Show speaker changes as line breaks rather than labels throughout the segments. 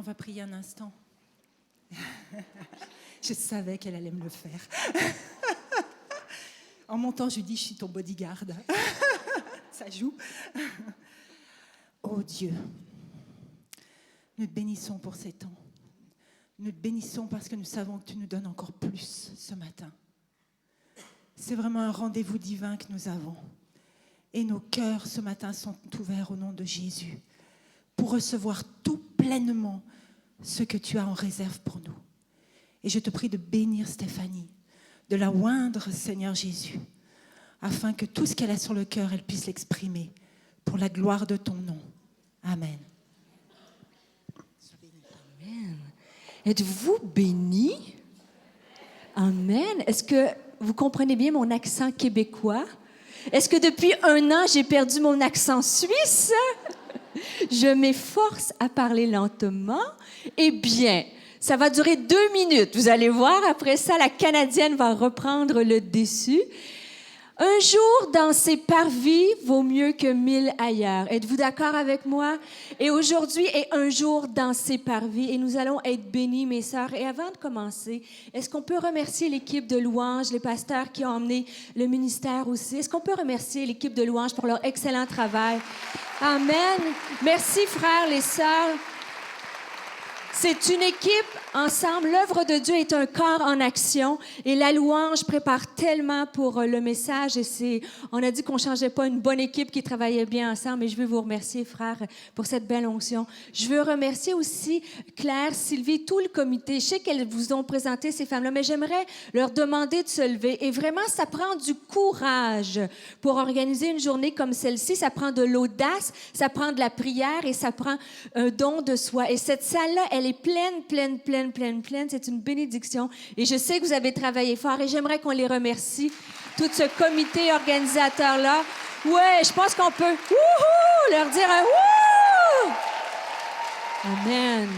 va prier un instant. Je savais qu'elle allait me le faire. En montant, je lui dis, je suis ton bodyguard. Ça joue. Oh Dieu, nous te bénissons pour ces temps. Nous te bénissons parce que nous savons que tu nous donnes encore plus ce matin. C'est vraiment un rendez-vous divin que nous avons. Et nos cœurs ce matin sont ouverts au nom de Jésus pour recevoir tout pleinement ce que tu as en réserve pour nous. Et je te prie de bénir Stéphanie, de la oindre, Seigneur Jésus, afin que tout ce qu'elle a sur le cœur, elle puisse l'exprimer pour la gloire de ton nom. Amen.
Amen. Êtes-vous bénis? Amen. Est-ce que vous comprenez bien mon accent québécois? Est-ce que depuis 1 an, j'ai perdu mon accent suisse? Je m'efforce à parler lentement. Eh bien, ça va durer 2 minutes. Vous allez voir, après ça, la Canadienne va reprendre le dessus. Un jour dans ces parvis vaut mieux que 1000 ailleurs. Êtes-vous d'accord avec moi? Et aujourd'hui est un jour dans ces parvis et nous allons être bénis, mes sœurs. Et avant de commencer, est-ce qu'on peut remercier l'équipe de louanges, les pasteurs qui ont emmené le ministère aussi? Est-ce qu'on peut remercier l'équipe de louanges pour leur excellent travail? Amen. Merci, frères, les sœurs. C'est une équipe ensemble. L'œuvre de Dieu est un corps en action et la louange prépare tellement pour le message. Et on a dit qu'on ne changeait pas une bonne équipe qui travaillait bien ensemble. Et je veux vous remercier, frères, pour cette belle onction. Je veux remercier aussi Claire, Sylvie, tout le comité. Je sais qu'elles vous ont présenté ces femmes-là, mais j'aimerais leur demander de se lever. Et vraiment, ça prend du courage pour organiser une journée comme celle-ci. Ça prend de l'audace, ça prend de la prière et ça prend un don de soi. Et cette salle-là, elle est pleine. C'est une bénédiction. Et je sais que vous avez travaillé fort et j'aimerais qu'on les remercie, tout ce comité organisateur-là. Ouais, je pense qu'on peut leur dire un wouhou! Amen.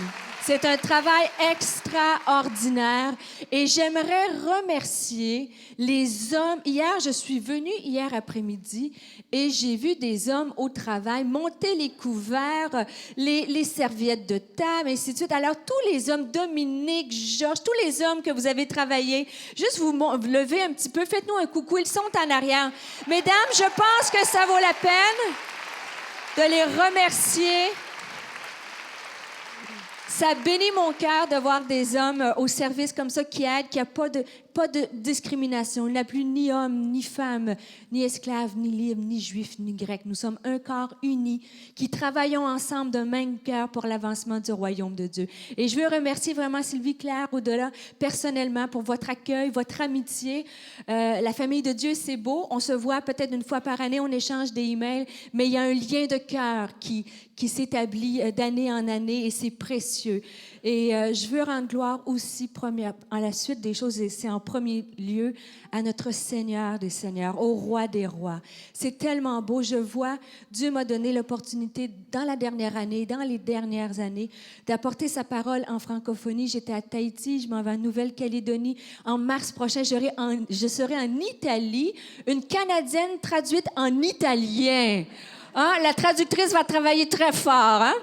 C'est un travail extraordinaire et j'aimerais remercier les hommes. Je suis venue hier après-midi et j'ai vu des hommes au travail monter les couverts, les serviettes de table, et ainsi de suite. Alors, tous les hommes, Dominique, Georges, tous les hommes que vous avez travaillé, juste vous levez un petit peu, faites-nous un coucou, ils sont en arrière. Mesdames, je pense que ça vaut la peine de les remercier. Ça bénit mon cœur de voir des hommes au service comme ça qui aident, qui n'y a pas de discrimination. Il n'y a plus ni homme, ni femme, ni esclave, ni libre, ni juif, ni grec. Nous sommes un corps uni qui travaillons ensemble d'un même cœur pour l'avancement du royaume de Dieu. Et je veux remercier vraiment Sylvie, Claire, au-delà, personnellement, pour votre accueil, votre amitié. La famille de Dieu, c'est beau. On se voit peut-être 1 fois par année, on échange des emails, mais il y a un lien de cœur qui s'établit d'année en année et c'est précieux. Et je veux rendre gloire aussi en la suite des choses, et c'est en premier lieu à notre Seigneur des Seigneurs, au Roi des Rois. C'est tellement beau. Je vois, Dieu m'a donné l'opportunité dans la dernière année, dans les dernières années, d'apporter sa parole en francophonie. J'étais à Tahiti, je m'en vais en Nouvelle-Calédonie. En mars prochain, je serai en Italie, une Canadienne traduite en italien. Hein? La traductrice va travailler très fort. Hein?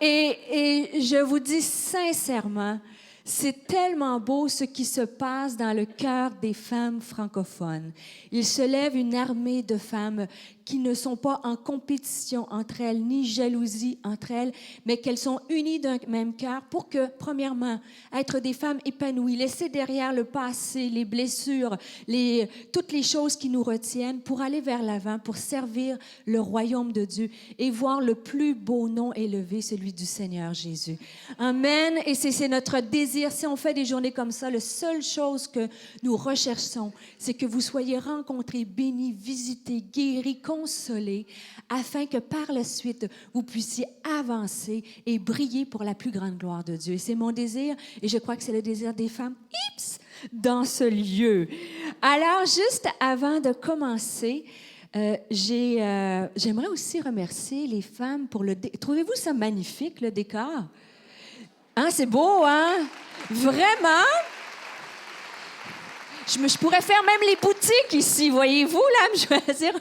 Et je vous dis sincèrement, c'est tellement beau ce qui se passe dans le cœur des femmes francophones. Il se lève une armée de femmes qui ne sont pas en compétition entre elles, ni jalousie entre elles, mais qu'elles sont unies d'un même cœur pour que, premièrement, être des femmes épanouies, laisser derrière le passé, les blessures, toutes les choses qui nous retiennent, pour aller vers l'avant, pour servir le royaume de Dieu et voir le plus beau nom élevé, celui du Seigneur Jésus. Amen. Et c'est notre désir. Si on fait des journées comme ça, la seule chose que nous recherchons, c'est que vous soyez rencontrés, bénis, visités, guéris, consolés, afin que par la suite, vous puissiez avancer et briller pour la plus grande gloire de Dieu. Et c'est mon désir, et je crois que c'est le désir des femmes dans ce lieu. Alors, juste avant de commencer, j'aimerais aussi remercier les femmes pour le... Trouvez-vous ça magnifique, le décor? Hein, c'est beau, hein? Vraiment? Je pourrais faire même les boutiques ici, voyez-vous, là, me choisir.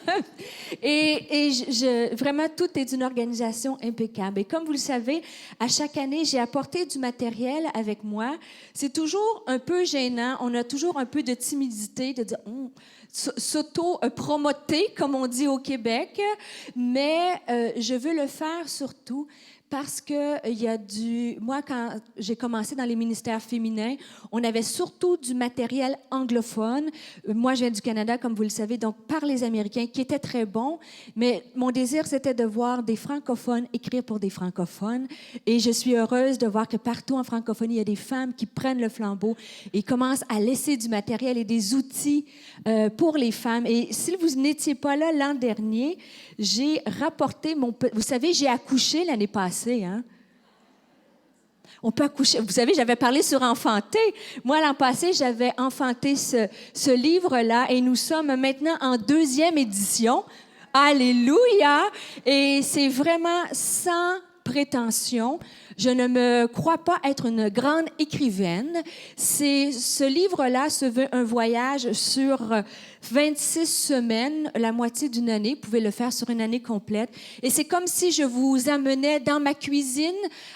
Vraiment, tout est d'une organisation impeccable. Et comme vous le savez, à chaque année, j'ai apporté du matériel avec moi. C'est toujours un peu gênant. On a toujours un peu de timidité de dire s'auto-promoter, comme on dit au Québec. Mais je veux le faire surtout parce que moi, quand j'ai commencé dans les ministères féminins, on avait surtout du matériel anglophone. Moi, je viens du Canada, comme vous le savez, donc par les Américains, qui était très bon. Mais mon désir, c'était de voir des francophones écrire pour des francophones. Et je suis heureuse de voir que partout en francophonie, il y a des femmes qui prennent le flambeau et commencent à laisser du matériel et des outils pour les femmes. Et si vous n'étiez pas là l'an dernier, j'ai rapporté Vous savez, j'ai accouché l'année passée, hein? On peut accoucher. Vous savez, j'avais parlé sur enfanter. Moi, l'an passé, j'avais enfanté ce livre-là et nous sommes maintenant en 2e édition. Alléluia! Et c'est vraiment sans prétention. Je ne me crois pas être une grande écrivaine. Ce livre-là se veut un voyage sur 26 semaines, la moitié d'une année. Vous pouvez le faire sur une année complète. Et c'est comme si je vous amenais dans ma cuisine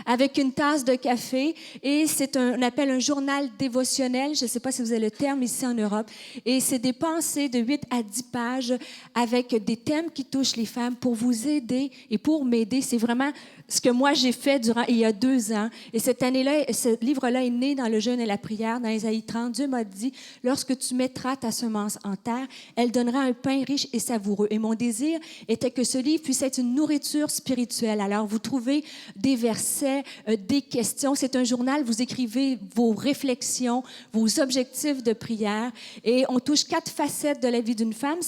avec une tasse de café. Et on appelle un journal dévotionnel. Je ne sais pas si vous avez le terme ici en Europe. Et c'est des pensées de 8 à 10 pages avec des thèmes qui touchent les femmes pour vous aider et pour m'aider. C'est vraiment ce que moi j'ai fait il y a 2 ans. Et cette année-là, ce livre-là est né dans le jeûne et la prière, dans Ésaïe 30. Dieu m'a dit, lorsque tu mettras ta semence en terre, elle donnera un pain riche et savoureux. Et mon désir était que ce livre puisse être une nourriture spirituelle. Alors, vous trouvez des versets, des questions. C'est un journal, vous écrivez vos réflexions, vos objectifs de prière. Et on touche 4 facettes de la vie d'une femme.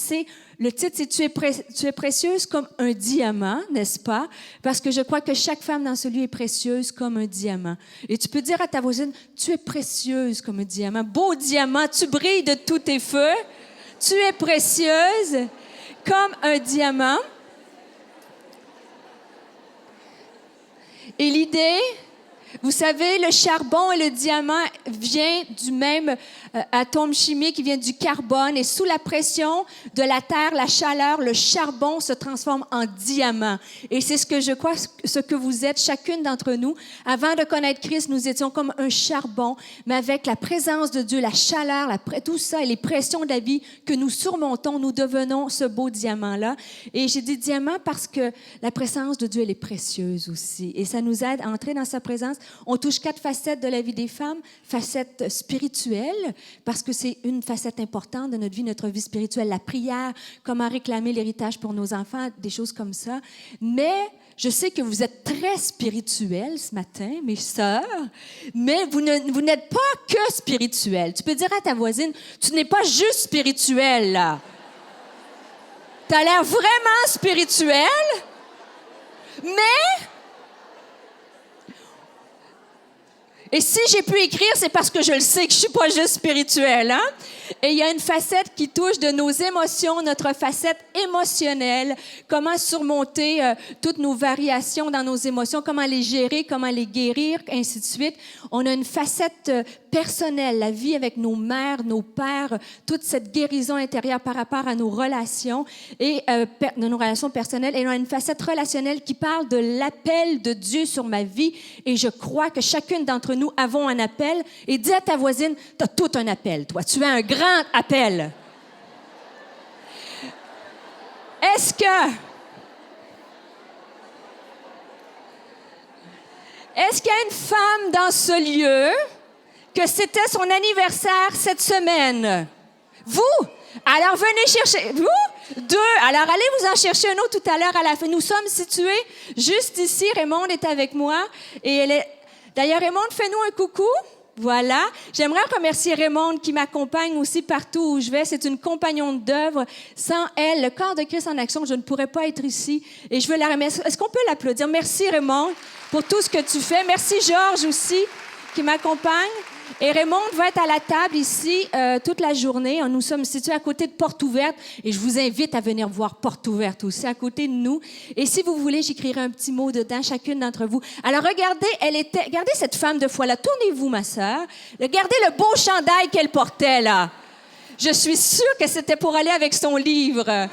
Le titre, c'est tu es précieuse comme un diamant, n'est-ce pas? Parce que je crois que chaque femme dans ce lieu est précieuse comme un diamant. Et tu peux dire à ta voisine, tu es précieuse comme un diamant. Beau diamant, tu brilles de tous tes feux. Tu es précieuse comme un diamant. Et l'idée, vous savez, le charbon et le diamant viennent du même atome chimique, qui vient du carbone. Et sous la pression de la terre, la chaleur, le charbon se transforme en diamant. Et c'est ce que je crois, ce que vous êtes, chacune d'entre nous. Avant de connaître Christ, nous étions comme un charbon, mais avec la présence de Dieu, la chaleur, tout ça et les pressions de la vie que nous surmontons, nous devenons ce beau diamant-là. Et j'ai dit diamant parce que la présence de Dieu, elle est précieuse aussi. Et ça nous aide à entrer dans sa présence. On touche 4 facettes de la vie des femmes. Facette spirituelle, parce que c'est une facette importante de notre vie spirituelle. La prière, comment réclamer l'héritage pour nos enfants, des choses comme ça. Mais je sais que vous êtes très spirituelles ce matin, mes sœurs, mais vous n'êtes pas que spirituelles. Tu peux dire à ta voisine, tu n'es pas juste spirituelle, là. Tu as l'air vraiment spirituelle, mais... Et si j'ai pu écrire, c'est parce que je le sais que je suis pas juste spirituelle, hein? Et il y a une facette qui touche de nos émotions, notre facette émotionnelle, comment surmonter toutes nos variations dans nos émotions, comment les gérer, comment les guérir, ainsi de suite. On a une facette personnelle, la vie avec nos mères, nos pères, toute cette guérison intérieure par rapport à nos relations et de nos relations personnelles. Et on a une facette relationnelle qui parle de l'appel de Dieu sur ma vie. Et je crois que chacune d'entre nous avons un appel. Et dis à ta voisine, tu as tout un appel, toi. Tu as un grand appel. Est-ce qu'il y a une femme dans ce lieu que c'était son anniversaire cette semaine? Vous? Alors, venez chercher. Vous? 2. Alors, allez vous en chercher un autre tout à l'heure à la fin. Nous sommes situés juste ici. Raymond est avec moi. Et D'ailleurs, Raymond, fais-nous un coucou. Voilà. J'aimerais remercier Raymond qui m'accompagne aussi partout où je vais. C'est une compagnon d'œuvre. Sans elle, le corps de Christ en action, je ne pourrais pas être ici. Et je veux la remercier. Est-ce qu'on peut l'applaudir? Merci Raymond pour tout ce que tu fais. Merci Georges aussi qui m'accompagne. Et Raymond va être à la table ici toute la journée. Nous sommes situés à côté de Porte Ouverte et je vous invite à venir voir Porte Ouverte aussi à côté de nous. Et si vous voulez, j'écrirai un petit mot dedans, chacune d'entre vous. Alors regardez, regardez cette femme de foi là. Tournez-vous, ma sœur. Regardez le beau chandail qu'elle portait là. Je suis sûre que c'était pour aller avec son livre.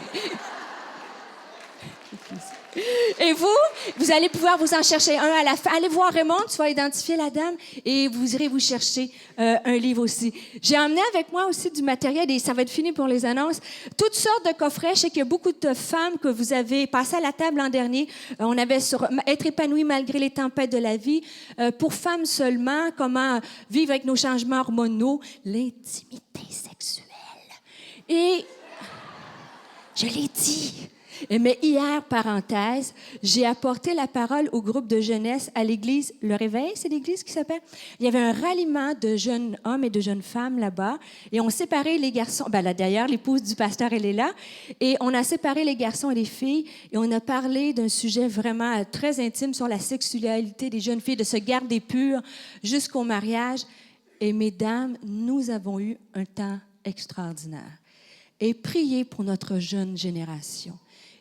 Et vous allez pouvoir vous en chercher un à la fin. Allez voir Raymond, tu vas identifier la dame et vous irez vous chercher un livre aussi. J'ai emmené avec moi aussi du matériel et ça va être fini pour les annonces. Toutes sortes de coffrets. Je sais qu'il y a beaucoup de femmes que vous avez passées à la table l'an dernier. On avait sur être épanoui malgré les tempêtes de la vie. Pour femmes seulement, comment vivre avec nos changements hormonaux, l'intimité sexuelle. Et je l'ai dit. Mais hier, parenthèse, j'ai apporté la parole au groupe de jeunesse à l'église Le Réveil, c'est l'église qui s'appelle. Il y avait un ralliement de jeunes hommes et de jeunes femmes là-bas et on séparait les garçons. Ben là, d'ailleurs, l'épouse du pasteur, elle est là. Et on a séparé les garçons et les filles et on a parlé d'un sujet vraiment très intime sur la sexualité des jeunes filles, de se garder pures jusqu'au mariage. Et mesdames, nous avons eu un temps extraordinaire. Et priez pour notre jeune génération.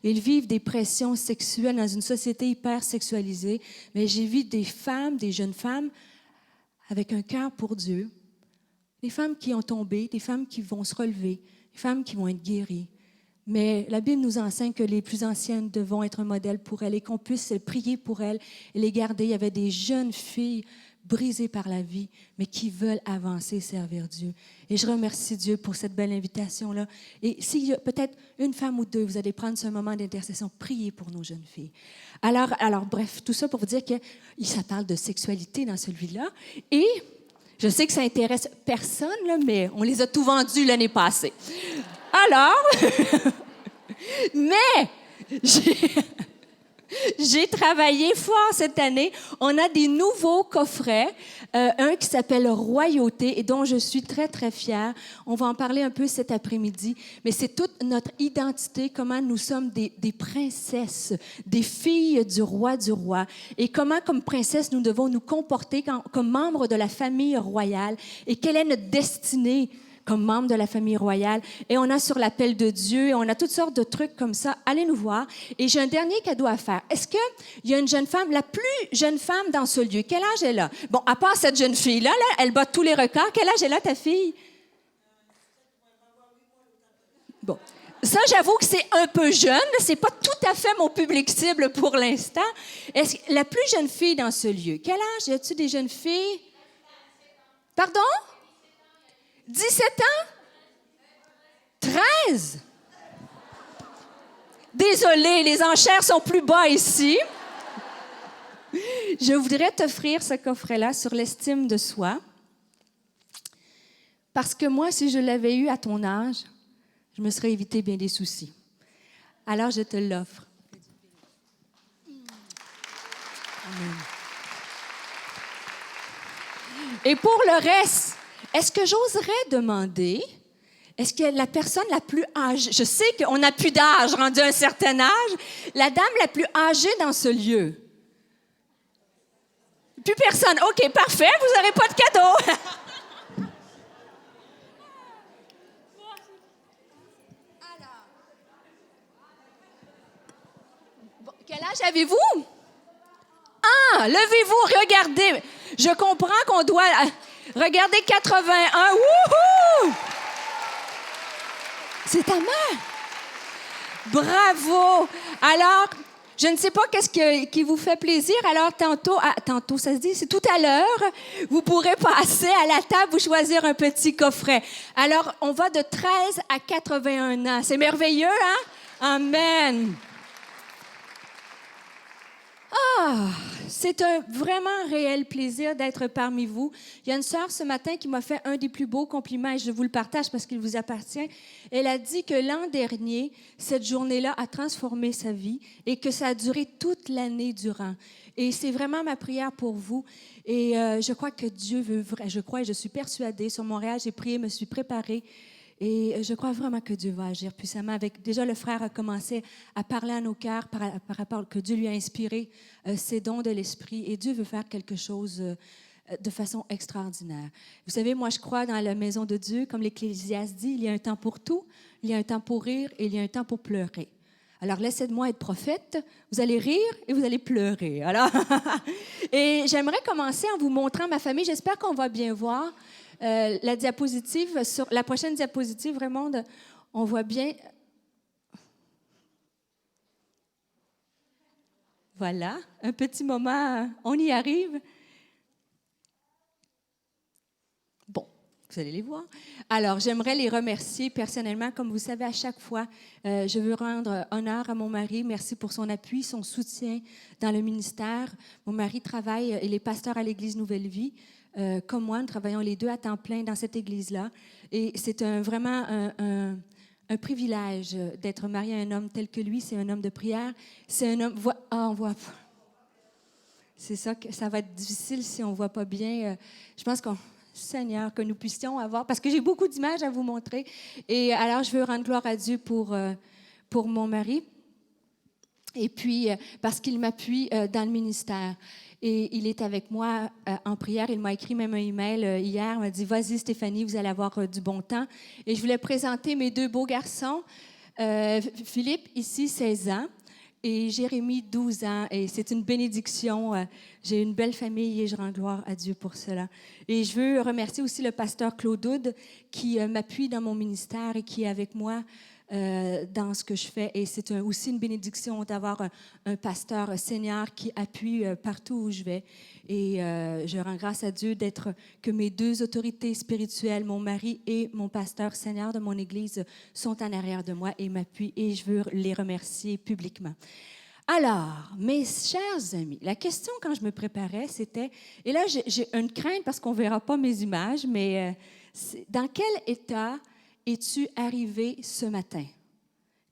Ils vivent des pressions sexuelles dans une société hyper sexualisée. Mais j'ai vu des femmes, des jeunes femmes, avec un cœur pour Dieu. Des femmes qui ont tombé, des femmes qui vont se relever, des femmes qui vont être guéries. Mais la Bible nous enseigne que les plus anciennes devront être un modèle pour elles et qu'on puisse prier pour elles et les garder. Il y avait des jeunes filles brisées par la vie, mais qui veulent avancer et servir Dieu. Et je remercie Dieu pour cette belle invitation-là. Et s'il y a peut-être une femme ou deux, vous allez prendre ce moment d'intercession, prier pour nos jeunes filles. Alors, bref, tout ça pour vous dire que ça parle de sexualité dans celui-là. Et je sais que ça intéresse personne, là, mais on les a tout vendus l'année passée. Alors, mais j'ai travaillé fort cette année. On a des nouveaux coffrets, un qui s'appelle Royauté et dont je suis très, très fière. On va en parler un peu cet après-midi, mais c'est toute notre identité, comment nous sommes des princesses, des filles du roi, et comment, comme princesse, nous devons nous comporter comme membres de la famille royale et quelle est notre destinée comme membre de la famille royale. Et on a sur l'appel de Dieu, et on a toutes sortes de trucs comme ça. Allez nous voir. Et j'ai un dernier cadeau à faire. Est-ce qu'il y a une jeune femme, la plus jeune femme dans ce lieu? Quel âge elle a? Bon, à part cette jeune fille-là, là, elle bat tous les records. Quel âge elle a, ta fille? Bon. Ça, j'avoue que c'est un peu jeune. C'est pas tout à fait mon public cible pour l'instant. Est-ce que la plus jeune fille dans ce lieu? Quel âge? Y a-t-il des jeunes filles? Pardon? 17 ans? 13? Désolée, les enchères sont plus bas ici. Je voudrais t'offrir ce coffret-là sur l'estime de soi. Parce que moi, si je l'avais eu à ton âge, je me serais évité bien des soucis. Alors, je te l'offre. Amen. Et pour le reste, est-ce que j'oserais demander, est-ce que la personne la plus âgée, je sais qu'on n'a plus d'âge rendu à un certain âge, la dame la plus âgée dans ce lieu? Plus personne. OK, parfait, vous n'aurez pas de cadeau. Alors, bon, quel âge avez-vous? Ah, levez-vous, regardez. Je comprends qu'on doit... Regardez 81. Wouhou! C'est ta mère. Bravo. Alors, je ne sais pas qu'est-ce qui vous fait plaisir. Alors, tantôt, ça se dit, c'est tout à l'heure, vous pourrez passer à la table ou choisir un petit coffret. Alors, on va de 13 à 81 ans. C'est merveilleux, hein? Amen. Ah, c'est un vraiment réel plaisir d'être parmi vous. Il y a une sœur ce matin qui m'a fait un des plus beaux compliments et je vous le partage parce qu'il vous appartient. Elle a dit que l'an dernier, cette journée-là a transformé sa vie et que ça a duré toute l'année durant. Et c'est vraiment ma prière pour vous. Et je crois que Dieu veut, je crois et je suis persuadée, sur Montréal, j'ai prié, me suis préparée. Et je crois vraiment que Dieu va agir puissamment. Déjà, le frère a commencé à parler à nos cœurs par rapport que Dieu lui a inspiré ses dons de l'esprit. Et Dieu veut faire quelque chose de façon extraordinaire. Vous savez, moi, je crois dans la maison de Dieu, comme l'Ecclésiaste dit, il y a un temps pour tout, il y a un temps pour rire et il y a un temps pour pleurer. Alors, laissez-moi être prophète. Vous allez rire et vous allez pleurer. Alors, et j'aimerais commencer en vous montrant ma famille. J'espère qu'on va bien voir. la diapositive, sur la prochaine diapositive, Raymond, on voit bien... Voilà, un petit moment, on y arrive. Bon, vous allez les voir. Alors, j'aimerais les remercier personnellement. Comme vous savez, à chaque fois, je veux rendre honneur à mon mari. Merci pour son appui, son soutien dans le ministère. Mon mari travaille, il est pasteur à l'Église Nouvelle Vie. Comme moi, nous travaillons les deux à temps plein dans cette église-là. Et c'est vraiment un privilège d'être marié à un homme tel que lui. C'est un homme de prière. C'est un homme... on voit pas. C'est ça que ça va être difficile si on ne voit pas bien. Je pense Seigneur, que nous puissions avoir... Parce que j'ai beaucoup d'images à vous montrer. Et alors, je veux rendre gloire à Dieu pour mon mari. Et puis, parce qu'il m'appuie dans le ministère. Et il est avec moi en prière. Il m'a écrit même un email hier. Il m'a dit, vas-y Stéphanie, vous allez avoir du bon temps. Et je voulais présenter mes deux beaux garçons. Philippe, ici, 16 ans. Et Jérémie, 12 ans. Et c'est une bénédiction. J'ai une belle famille et je rends gloire à Dieu pour cela. Et je veux remercier aussi le pasteur Claude Oud qui m'appuie dans mon ministère et qui est avec moi dans ce que je fais. Et c'est aussi une bénédiction d'avoir un pasteur senior qui appuie partout où je vais. Et je rends grâce à Dieu que mes deux autorités spirituelles, mon mari et mon pasteur senior de mon Église, sont en arrière de moi et m'appuient. Et je veux les remercier publiquement. Alors, mes chers amis, la question quand je me préparais, c'était... Et là, j'ai une crainte parce qu'on ne verra pas mes images, mais dans quel état es-tu arrivé ce matin?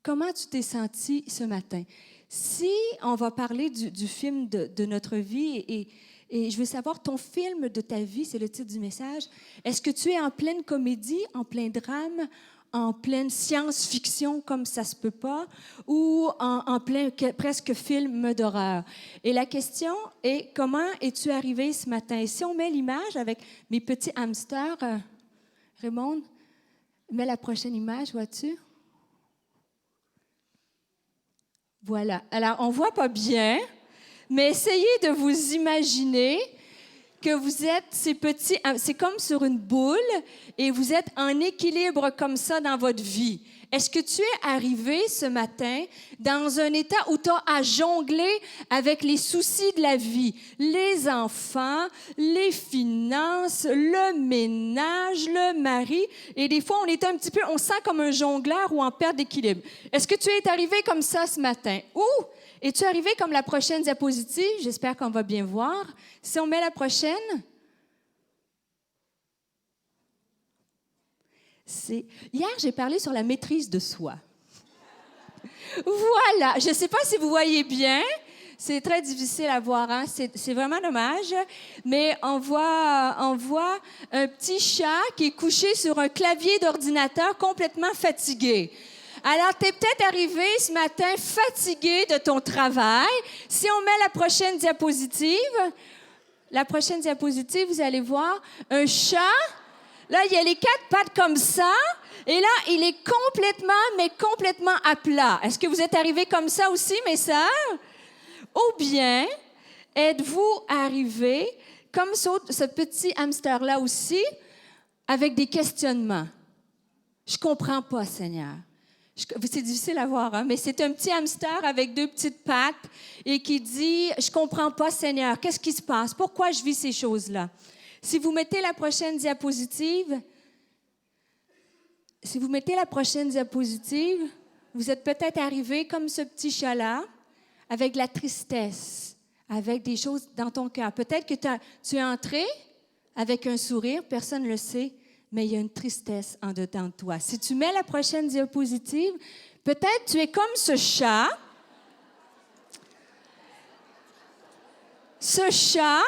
Comment tu t'es senti ce matin? Si on va parler du film de notre vie, et je veux savoir, ton film de ta vie, c'est le titre du message, est-ce que tu es en pleine comédie, en plein drame, en pleine science-fiction comme ça se peut pas, ou en plein presque film d'horreur? Et la question est, comment es-tu arrivé ce matin? Et si on met l'image avec mes petits hamsters, Raymond, mets la prochaine image, vois-tu? Voilà. Alors, on ne voit pas bien, mais essayez de vous imaginer que vous êtes ces petits... C'est comme sur une boule et vous êtes en équilibre comme ça dans votre vie. Est-ce que tu es arrivé ce matin dans un état où tu as à jongler avec les soucis de la vie, les enfants, les finances, le ménage, le mari, et des fois, on sent comme un jongleur ou en perte d'équilibre. Est-ce que tu es arrivé comme ça ce matin? Ou es-tu arrivé comme la prochaine diapositive? J'espère qu'on va bien voir. Si on met la prochaine... Hier, j'ai parlé sur la maîtrise de soi. Voilà. Je ne sais pas si vous voyez bien. C'est très difficile à voir. Hein? C'est vraiment dommage. Mais on voit un petit chat qui est couché sur un clavier d'ordinateur complètement fatigué. Alors, tu es peut-être arrivé ce matin fatigué de ton travail. Si on met la prochaine diapositive, vous allez voir un chat. Là, il y a les 4 pattes comme ça, et là, il est complètement à plat. Est-ce que vous êtes arrivés comme ça aussi, mes sœurs? Ou bien, êtes-vous arrivés comme ce petit hamster-là aussi, avec des questionnements? Je comprends pas, Seigneur. C'est difficile à voir, hein? Mais c'est un petit hamster avec 2 petites pattes et qui dit, je comprends pas, Seigneur, qu'est-ce qui se passe? Pourquoi je vis ces choses-là? Si vous mettez la prochaine diapositive, vous êtes peut-être arrivé comme ce petit chat-là, avec de la tristesse, avec des choses dans ton cœur. Peut-être que tu es entré avec un sourire, personne ne le sait, mais il y a une tristesse en dedans de toi. Si tu mets la prochaine diapositive, peut-être tu es comme ce chat. Ce chat...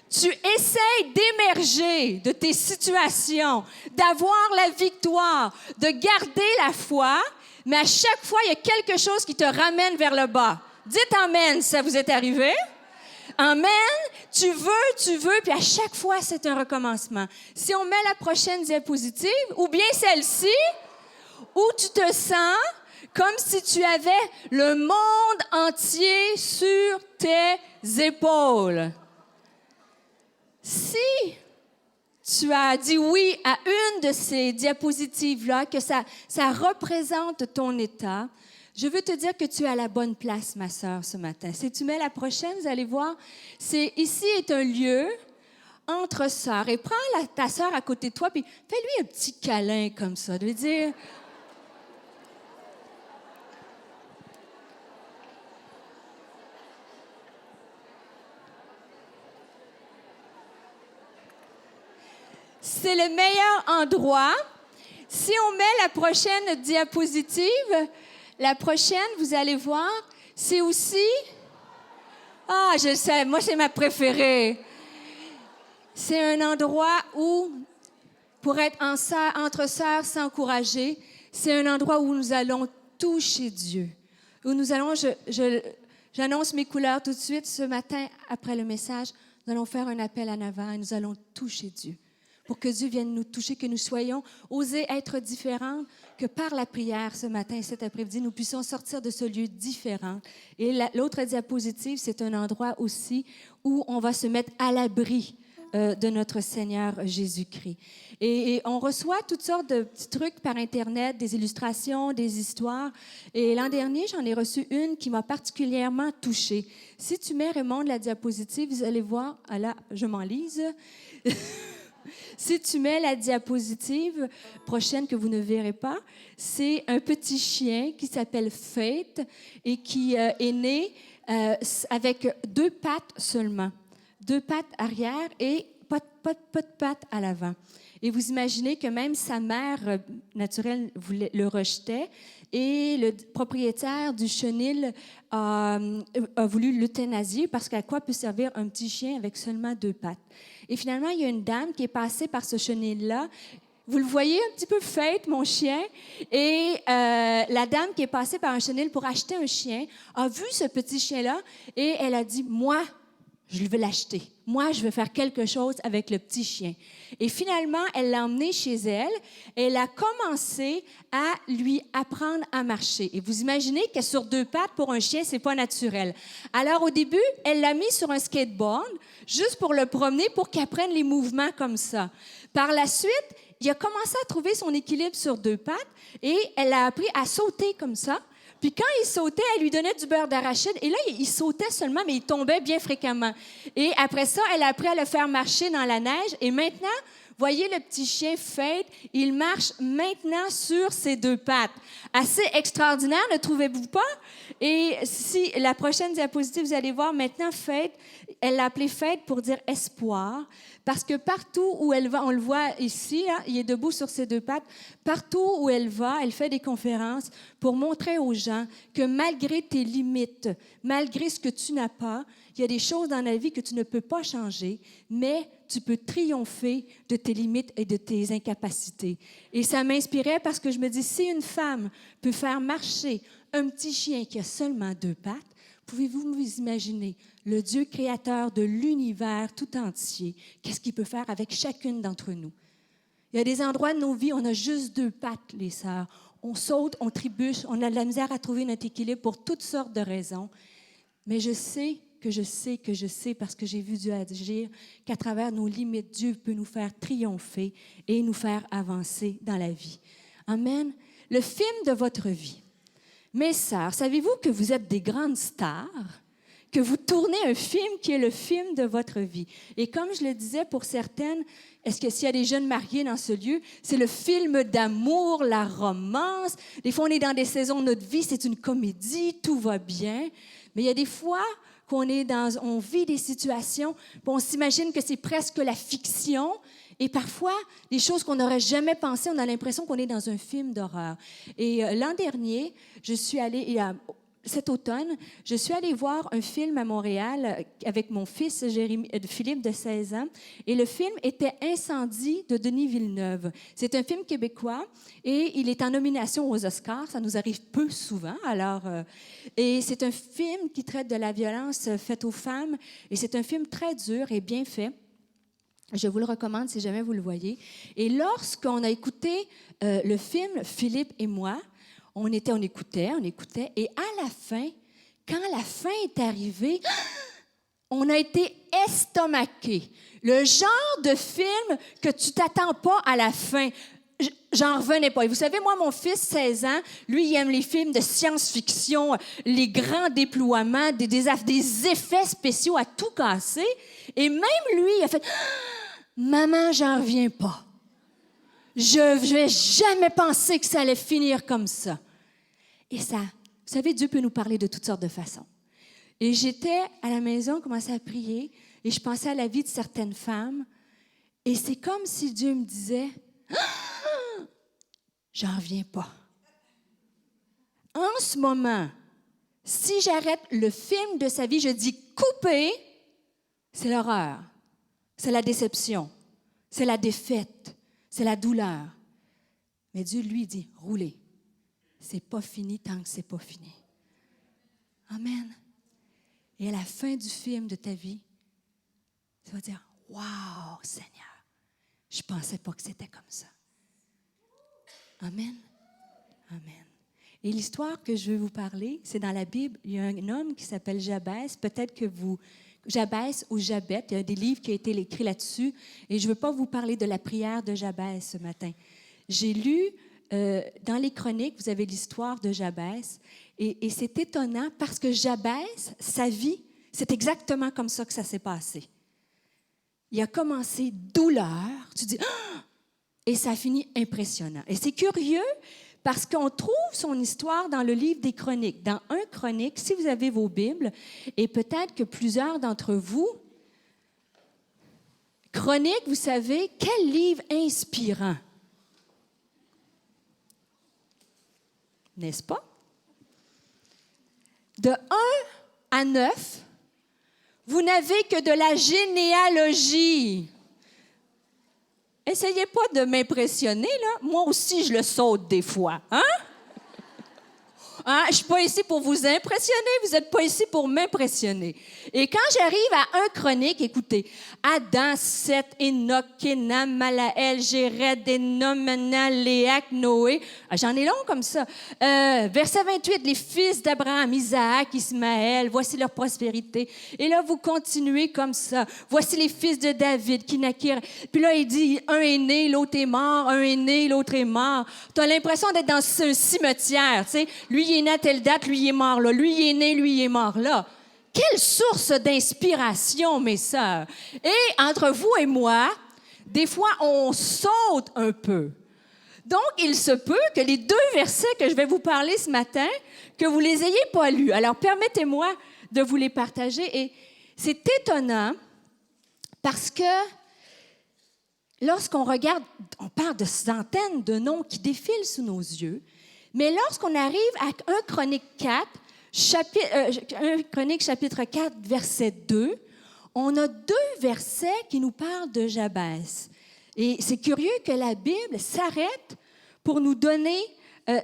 Tu essaies d'émerger de tes situations, d'avoir la victoire, de garder la foi, mais à chaque fois, il y a quelque chose qui te ramène vers le bas. Dites Amen, si ça vous est arrivé. Amen. Tu veux, puis à chaque fois, c'est un recommencement. Si on met la prochaine diapositive, ou bien celle-ci, où tu te sens comme si tu avais le monde entier sur tes épaules. Si tu as dit oui à une de ces diapositives-là, que ça représente ton état, je veux te dire que tu es à la bonne place, ma sœur, ce matin. Si tu mets la prochaine, vous allez voir, ici est un lieu entre sœurs. Et prends ta sœur à côté de toi, puis fais-lui un petit câlin comme ça, de lui dire... C'est le meilleur endroit. Si on met la prochaine diapositive, la prochaine, vous allez voir, c'est aussi... Ah, je le sais, moi, c'est ma préférée. C'est un endroit où, pour être entre sœurs, s'encourager, c'est un endroit où nous allons toucher Dieu. Où nous allons, j'annonce mes couleurs tout de suite ce matin, après le message, nous allons faire un appel en avant et nous allons toucher Dieu. Pour que Dieu vienne nous toucher, que nous soyons osés être différents, que par la prière ce matin et cet après-midi, nous puissions sortir de ce lieu différent. Et l'autre diapositive, c'est un endroit aussi où on va se mettre à l'abri de notre Seigneur Jésus-Christ. Et on reçoit toutes sortes de petits trucs par Internet, des illustrations, des histoires. Et l'an dernier, j'en ai reçu une qui m'a particulièrement touchée. Si tu mets, Raymond, la diapositive, vous allez voir, ah là, je m'enlise. Si tu mets la diapositive prochaine que vous ne verrez pas, c'est un petit chien qui s'appelle Faith et qui est né avec 2 pattes seulement. 2 pattes arrière et pas de pattes à l'avant. Et vous imaginez que même sa mère naturelle le rejetait et le propriétaire du chenil a voulu l'euthanasier parce qu'à quoi peut servir un petit chien avec seulement 2 pattes? Et finalement, il y a une dame qui est passée par ce chenil-là. Vous le voyez un petit peu Faith, mon chien. Et la dame qui est passée par un chenil pour acheter un chien a vu ce petit chien-là et elle a dit, moi, je veux l'acheter. Moi, je veux faire quelque chose avec le petit chien. Et finalement, elle l'a emmené chez elle. Et elle a commencé à lui apprendre à marcher. Et vous imaginez que sur 2 pattes, pour un chien, c'est pas naturel. Alors, au début, elle l'a mis sur un skateboard, juste pour le promener, pour qu'il apprenne les mouvements comme ça. Par la suite, il a commencé à trouver son équilibre sur 2 pattes et elle a appris à sauter comme ça. Puis quand il sautait, elle lui donnait du beurre d'arachide. Et là, il sautait seulement, mais il tombait bien fréquemment. Et après ça, elle a appris à le faire marcher dans la neige. Et maintenant, voyez le petit chien Faith, il marche maintenant sur ses 2 pattes. Assez extraordinaire, ne trouvez-vous pas? Et si la prochaine diapositive, vous allez voir maintenant Faith, elle l'a appelé Faith pour dire espoir. Parce que partout où elle va, on le voit ici, hein, il est debout sur ses 2 pattes, partout où elle va, elle fait des conférences pour montrer aux gens que malgré tes limites, malgré ce que tu n'as pas, il y a des choses dans la vie que tu ne peux pas changer, mais tu peux triompher de tes limites et de tes incapacités. Et ça m'inspirait parce que je me dis, si une femme peut faire marcher un petit chien qui a seulement 2 pattes, pouvez-vous vous imaginer le Dieu créateur de l'univers tout entier, qu'est-ce qu'il peut faire avec chacune d'entre nous? Il y a des endroits de nos vies, on a juste 2 pattes, les sœurs. On saute, on trébuche, on a de la misère à trouver notre équilibre pour toutes sortes de raisons. Mais je sais, parce que j'ai vu Dieu agir, qu'à travers nos limites, Dieu peut nous faire triompher et nous faire avancer dans la vie. Amen. Le film de votre vie. Mes sœurs, savez-vous que vous êtes des grandes stars? Que vous tournez un film qui est le film de votre vie. Et comme je le disais pour certaines, est-ce que s'il y a des jeunes mariés dans ce lieu, c'est le film d'amour, la romance. Des fois, on est dans des saisons de notre vie, c'est une comédie, tout va bien. Mais il y a des fois on vit des situations, puis on s'imagine que c'est presque la fiction. Et parfois, des choses qu'on n'aurait jamais pensées, on a l'impression qu'on est dans un film d'horreur. Et l'an dernier, cet automne, je suis allée voir un film à Montréal avec mon fils Philippe de 16 ans. Et le film était Incendie de Denis Villeneuve. C'est un film québécois et il est en nomination aux Oscars. Ça nous arrive peu souvent. Et c'est un film qui traite de la violence faite aux femmes. Et c'est un film très dur et bien fait. Je vous le recommande si jamais vous le voyez. Et lorsqu'on a écouté le film, Philippe et moi, on écoutait, et à la fin, quand la fin est arrivée, On a été estomaqués. Le genre de film que tu t'attends pas à la fin. J'en revenais pas. Et vous savez, moi, mon fils, 16 ans, lui, il aime les films de science-fiction, les grands déploiements, des effets spéciaux à tout casser. Et même lui, il a fait « Maman, j'en reviens pas. Je vais jamais penser que ça allait finir comme ça. » Et ça, vous savez, Dieu peut nous parler de toutes sortes de façons. Et j'étais à la maison, commençais à prier, et je pensais à la vie de certaines femmes. Et c'est comme si Dieu me disait « J'en reviens pas. » En ce moment, si j'arrête le film de sa vie, je dis « couper », c'est l'horreur, c'est la déception, c'est la défaite, c'est la douleur. Mais Dieu, lui, dit « roulez. » C'est pas fini tant que c'est pas fini. Amen. Et à la fin du film de ta vie, tu vas dire « Wow, Seigneur, je pensais pas que c'était comme ça. » Amen. Amen. Et l'histoire que je vais vous parler, c'est dans la Bible. Il y a un homme qui s'appelle Jabès. Peut-être que vous... Jabès ou Jabet, il y a des livres qui ont été écrits là-dessus. Et je ne veux pas vous parler de la prière de Jabès ce matin. J'ai lu dans les chroniques, vous avez l'histoire de Jabès. Et c'est étonnant parce que Jabès, sa vie, c'est exactement comme ça que ça s'est passé. Il a commencé douleur. Tu dis, ah! Et ça a fini impressionnant. Et c'est curieux parce qu'on trouve son histoire dans le livre des Chroniques. Dans 1 Chronique, si vous avez vos Bibles, et peut-être que plusieurs d'entre vous, Chronique, vous savez, quel livre inspirant. N'est-ce pas? De 1 à 9, vous n'avez que de la généalogie. Essayez pas de m'impressionner, là. Moi aussi, je le saute des fois. Hein? Hein? Je ne suis pas ici pour vous impressionner, vous n'êtes pas ici pour m'impressionner. Et quand j'arrive à 1 Chronique, écoutez, Adam, Seth, Enoch, Kénan, Malaël, Jéred, Énom, Menan, Léac, Noé. J'en ai long comme ça. Verset 28, les fils d'Abraham, Isaac, Ismaël, voici leur prospérité. Et là, vous continuez comme ça. Voici les fils de David qui naquirent. Puis là, il dit, un est né, l'autre est mort, un est né, l'autre est mort. Tu as l'impression d'être dans un cimetière, tu sais. Lui, il est né à telle date, lui, il est mort là. Lui, il est né, lui, il est mort là. Quelle source d'inspiration, mes sœurs! Et entre vous et moi, des fois, on saute un peu. Donc, il se peut que les 2 versets que je vais vous parler ce matin, que vous ne les ayez pas lus. Alors, permettez-moi de vous les partager. Et c'est étonnant parce que lorsqu'on regarde, on parle de centaines de noms qui défilent sous nos yeux, mais lorsqu'on arrive à 1 Chronique 4, 1 Chronique chapitre 4, verset 2, on a 2 versets qui nous parlent de Jabès. Et c'est curieux que la Bible s'arrête pour nous donner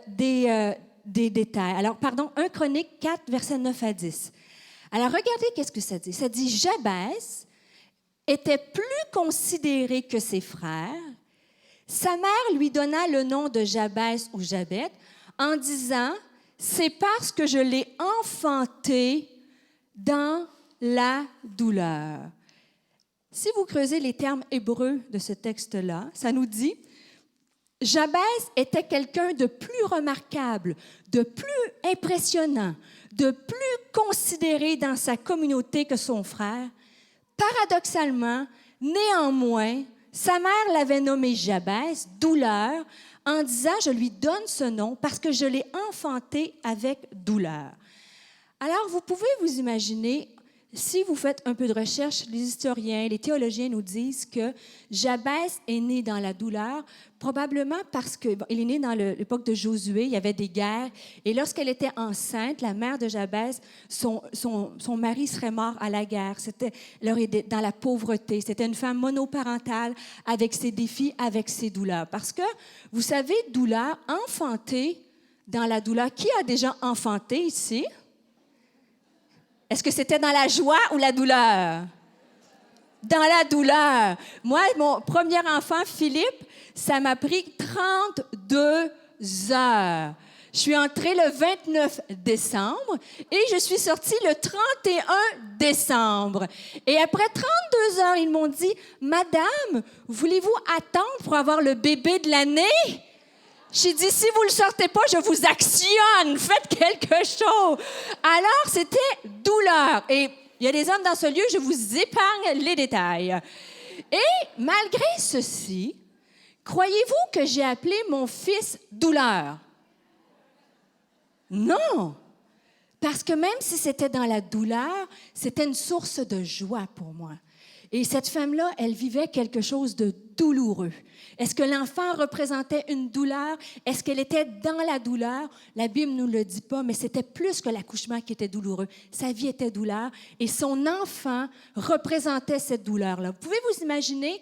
des détails. Alors, 1 Chronique 4, verset 9 à 10. Alors, regardez qu'est-ce que ça dit. Ça dit, Jabès était plus considéré que ses frères. Sa mère lui donna le nom de Jabès ou Jabet en disant, c'est parce que je l'ai enfanté dans la douleur. Si vous creusez les termes hébreux de ce texte-là, ça nous dit, Jabès était quelqu'un de plus remarquable, de plus impressionnant, de plus considéré dans sa communauté que son frère. Paradoxalement, néanmoins, sa mère l'avait nommé Jabès, douleur, en disant, je lui donne ce nom parce que je l'ai enfanté avec douleur. Alors, vous pouvez vous imaginer, si vous faites un peu de recherche, les historiens, les théologiens nous disent que Jabès est né dans la douleur, probablement parce qu'il est né dans l'époque de Josué, il y avait des guerres, et lorsqu'elle était enceinte, la mère de Jabès, son mari serait mort à la guerre. Elle aurait été dans la pauvreté. C'était une femme monoparentale avec ses défis, avec ses douleurs. Parce que, vous savez, douleur, enfanter dans la douleur. Qui a déjà enfanté ici? Est-ce que c'était dans la joie ou la douleur? Dans la douleur. Moi, mon premier enfant, Philippe, ça m'a pris 32 heures. Je suis entrée le 29 décembre et je suis sortie le 31 décembre. Et après 32 heures, ils m'ont dit, « Madame, voulez-vous attendre pour avoir le bébé de l'année? » J'ai dit, « Si vous ne le sortez pas, je vous actionne. Faites quelque chose. » Alors, c'était douleur. Et il y a des hommes dans ce lieu, je vous épargne les détails. Et malgré ceci, croyez-vous que j'ai appelé mon fils douleur? Non, parce que même si c'était dans la douleur, c'était une source de joie pour moi. Et cette femme-là, elle vivait quelque chose de douloureux. Est-ce que l'enfant représentait une douleur? Est-ce qu'elle était dans la douleur? La Bible ne nous le dit pas, mais c'était plus que l'accouchement qui était douloureux. Sa vie était douleur et son enfant représentait cette douleur-là. Vous pouvez vous imaginer,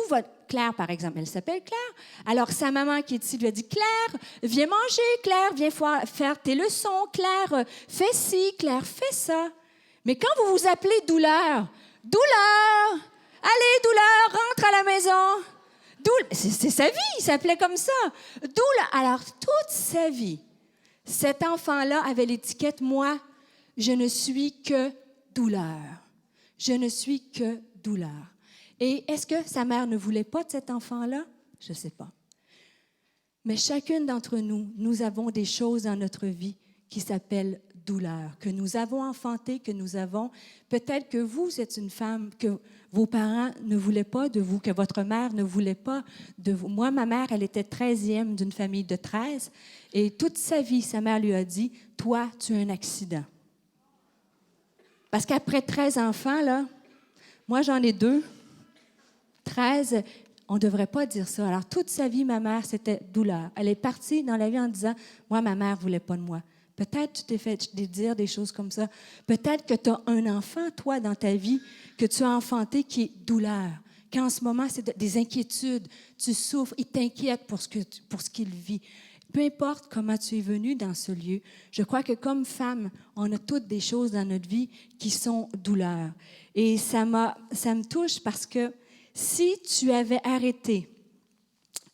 votre Claire, par exemple, elle s'appelle Claire. Alors, sa maman qui est ici lui a dit, « Claire, viens manger, Claire, viens faire tes leçons, Claire, fais ci, Claire, fais ça. » Mais quand vous vous appelez douleur, douleur, allez, douleur, rentre à la maison. C'est sa vie, il s'appelait comme ça. Douleur. Alors, toute sa vie, cet enfant-là avait l'étiquette, moi, je ne suis que douleur. Je ne suis que douleur. Et est-ce que sa mère ne voulait pas de cet enfant-là? Je ne sais pas. Mais chacune d'entre nous, nous avons des choses dans notre vie qui s'appellent douleur, que nous avons enfantées, que nous avons. Peut-être que vous êtes une femme que vos parents ne voulaient pas de vous, que votre mère ne voulait pas de vous. Moi, ma mère, elle était 13e d'une famille de 13 et toute sa vie, sa mère lui a dit, « Toi, tu as un accident. » Parce qu'après 13 enfants, là, moi, j'en ai 2. 13, on ne devrait pas dire ça. Alors, toute sa vie, ma mère, c'était douleur. Elle est partie dans la vie en disant, « Moi, ma mère ne voulait pas de moi. » Peut-être tu t'es fait dire des choses comme ça. Peut-être que tu as un enfant, toi, dans ta vie, que tu as enfanté qui est douleur. Qu'en ce moment, c'est des inquiétudes. Tu souffres, il t'inquiète pour ce qu'il vit. Peu importe comment tu es venu dans ce lieu, je crois que comme femme, on a toutes des choses dans notre vie qui sont douleurs. Et ça me touche parce que si tu avais arrêté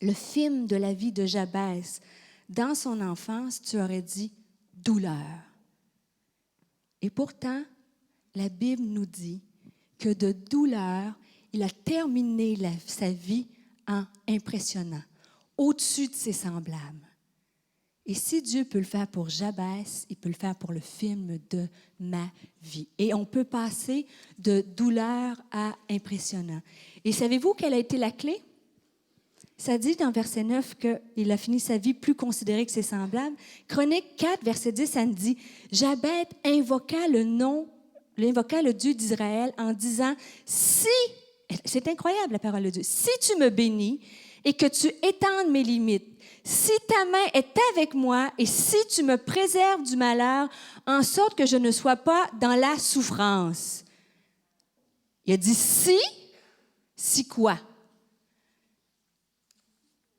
le film de la vie de Jabès dans son enfance, tu aurais dit douleur. Et pourtant, la Bible nous dit que de douleur, il a terminé sa vie en impressionnant, au-dessus de ses semblables. Et si Dieu peut le faire pour Jabès, il peut le faire pour le film de ma vie. Et on peut passer de douleur à impressionnant. Et savez-vous quelle a été la clé? Ça dit dans verset 9 qu'il a fini sa vie plus considéré que ses semblables. Chronique 4, verset 10, ça nous dit « Jabès invoqua le Dieu d'Israël en disant « Si, c'est incroyable la parole de Dieu, si tu me bénis et que tu étendes mes limites, si ta main est avec moi et si tu me préserves du malheur, en sorte que je ne sois pas dans la souffrance. » Il a dit si quoi?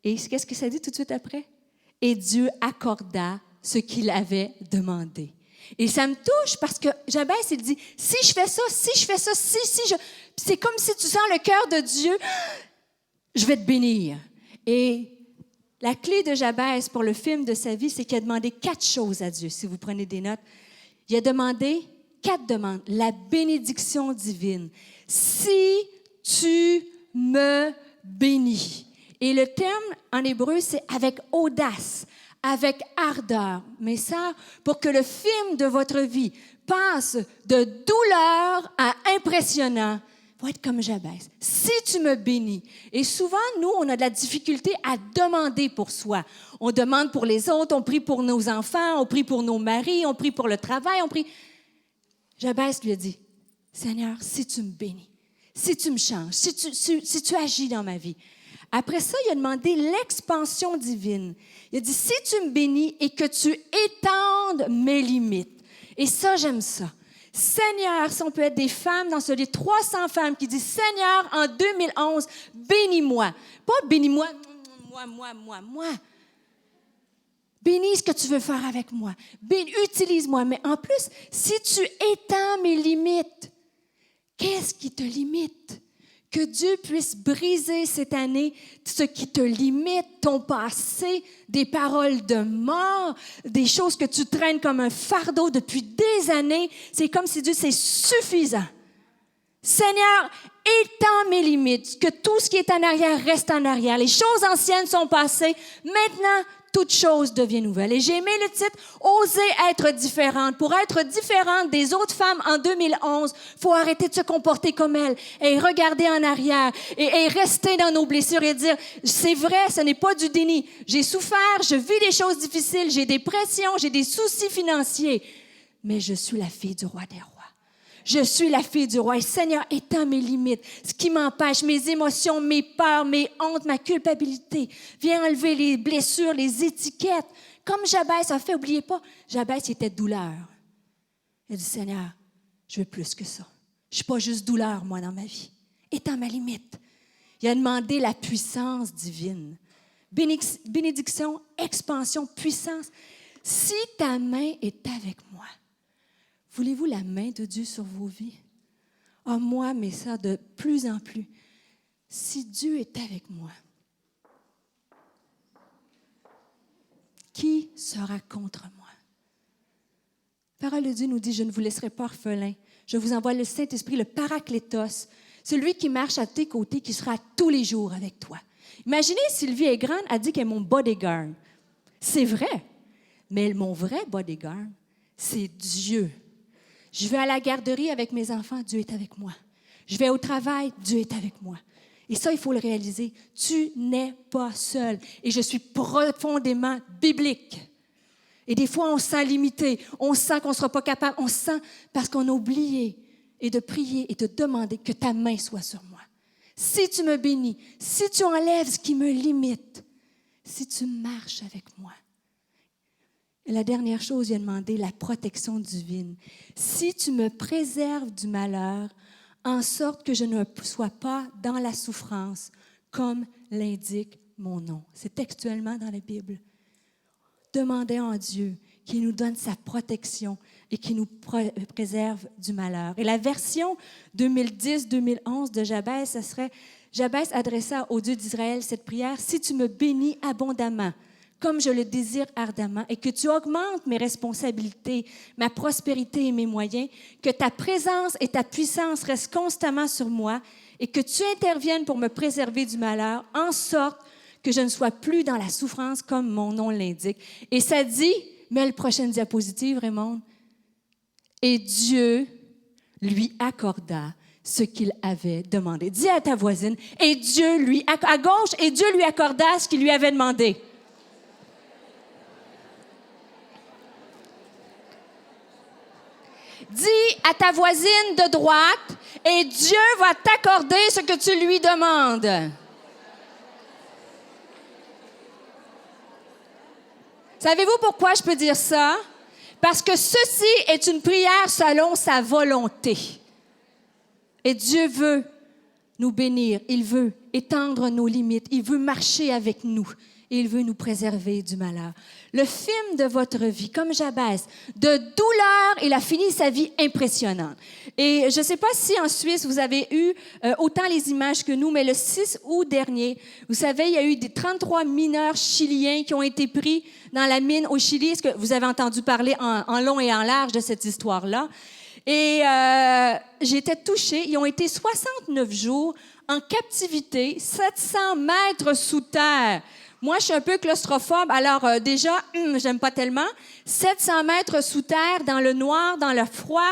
Et qu'est-ce que ça dit tout de suite après? Et Dieu accorda ce qu'il avait demandé. Et ça me touche parce que Jabès, il dit, si je fais ça, c'est comme si tu sens le cœur de Dieu, je vais te bénir. Et la clé de Jabès pour le film de sa vie, c'est qu'il a demandé 4 choses à Dieu, si vous prenez des notes. Il a demandé 4 demandes. La bénédiction divine. Si tu me bénis. Et le terme en hébreu, c'est avec audace, avec ardeur. Mais ça, pour que le film de votre vie passe de douleur à impressionnant, il faut être comme Jabès. Si tu me bénis. Et souvent, nous, on a de la difficulté à demander pour soi. On demande pour les autres, on prie pour nos enfants, on prie pour nos maris, on prie pour le travail, on prie. Jabès lui a dit, Seigneur, si tu me bénis, si tu me changes, si tu agis dans ma vie. Après ça, il a demandé l'expansion divine. Il a dit, si tu me bénis et que tu étendes mes limites. Et ça, j'aime ça. Seigneur, si on peut être des femmes dans ce lieu, 300 femmes qui disent, Seigneur, en 2011, bénis-moi. Pas bénis-moi, moi. Bénis ce que tu veux faire avec moi. Utilise-moi. Mais en plus, si tu étends mes limites, qu'est-ce qui te limite? Que Dieu puisse briser cette année ce qui te limite, ton passé, des paroles de mort, des choses que tu traînes comme un fardeau depuis des années. C'est comme si Dieu, c'est suffisant. Seigneur, étends mes limites, que tout ce qui est en arrière reste en arrière. Les choses anciennes sont passées. Maintenant, toute chose devient nouvelle. Et j'ai aimé le titre « Oser être différente ». Pour être différente des autres femmes en 2011, il faut arrêter de se comporter comme elles et regarder en arrière et rester dans nos blessures et dire « C'est vrai, ce n'est pas du déni. J'ai souffert, je vis des choses difficiles, j'ai des pressions, j'ai des soucis financiers, mais je suis la fille du roi des rois. Je suis la fille du roi. Et Seigneur, étends mes limites, ce qui m'empêche, mes émotions, mes peurs, mes hontes, ma culpabilité. Viens enlever les blessures, les étiquettes. Comme Jabès a fait, n'oubliez pas, Jabès était douleur. Il a dit, Seigneur, je veux plus que ça. Je ne suis pas juste douleur, moi, dans ma vie. Étends ma limite. Il a demandé la puissance divine. Bénédiction, expansion, puissance. Si ta main est avec moi, voulez-vous la main de Dieu sur vos vies? Ah, moi, mais ça de plus en plus. Si Dieu est avec moi, qui sera contre moi? La parole de Dieu nous dit, je ne vous laisserai pas orphelin. Je vous envoie le Saint-Esprit, le Paraclétos, celui qui marche à tes côtés, qui sera tous les jours avec toi. Imaginez, Sylvie est grande, a dit qu'elle est mon bodyguard. C'est vrai, mais mon vrai bodyguard, c'est Dieu. Je vais à la garderie avec mes enfants, Dieu est avec moi. Je vais au travail, Dieu est avec moi. Et ça, il faut le réaliser. Tu n'es pas seul. Et je suis profondément biblique. Et des fois, on se sent limité. On sent qu'on ne sera pas capable. On se sent parce qu'on a oublié et de prier et de demander que ta main soit sur moi. Si tu me bénis, si tu enlèves ce qui me limite, si tu marches avec moi. Et la dernière chose, il a demandé la protection divine. Si tu me préserves du malheur, en sorte que je ne sois pas dans la souffrance, comme l'indique mon nom. C'est textuellement dans la Bible. Demandez à Dieu qu'il nous donne sa protection et qu'il nous préserve du malheur. Et la version 2010-2011 de Jabès, ce serait « Jabès adressa au Dieu d'Israël cette prière, « Si tu me bénis abondamment, comme je le désire ardemment, et que tu augmentes mes responsabilités, ma prospérité et mes moyens, que ta présence et ta puissance restent constamment sur moi, et que tu interviennes pour me préserver du malheur, en sorte que je ne sois plus dans la souffrance comme mon nom l'indique. » Et ça dit, mets la prochaine diapositive, Raymond, « Et Dieu lui accorda ce qu'il avait demandé. » Dis à ta voisine, « Et Dieu lui, à gauche, et Dieu lui accorda ce qu'il lui avait demandé. » Dis à ta voisine de droite, et Dieu va t'accorder ce que tu lui demandes. Savez-vous pourquoi je peux dire ça? Parce que ceci est une prière selon sa volonté. Et Dieu veut nous bénir, il veut étendre nos limites, il veut marcher avec nous. Et il veut nous préserver du malheur. Le film de votre vie, comme Jabès, de douleur, il a fini sa vie impressionnante. Et je ne sais pas si en Suisse, vous avez eu autant les images que nous, mais le 6 août dernier, vous savez, il y a eu des 33 mineurs chiliens qui ont été pris dans la mine au Chili. Est-ce que vous avez entendu parler en long et en large de cette histoire-là? Et j'étais touchée. Ils ont été 69 jours en captivité, 700 mètres sous terre. Moi, je suis un peu claustrophobe, alors déjà, j'aime pas tellement. 700 mètres sous terre, dans le noir, dans le froid,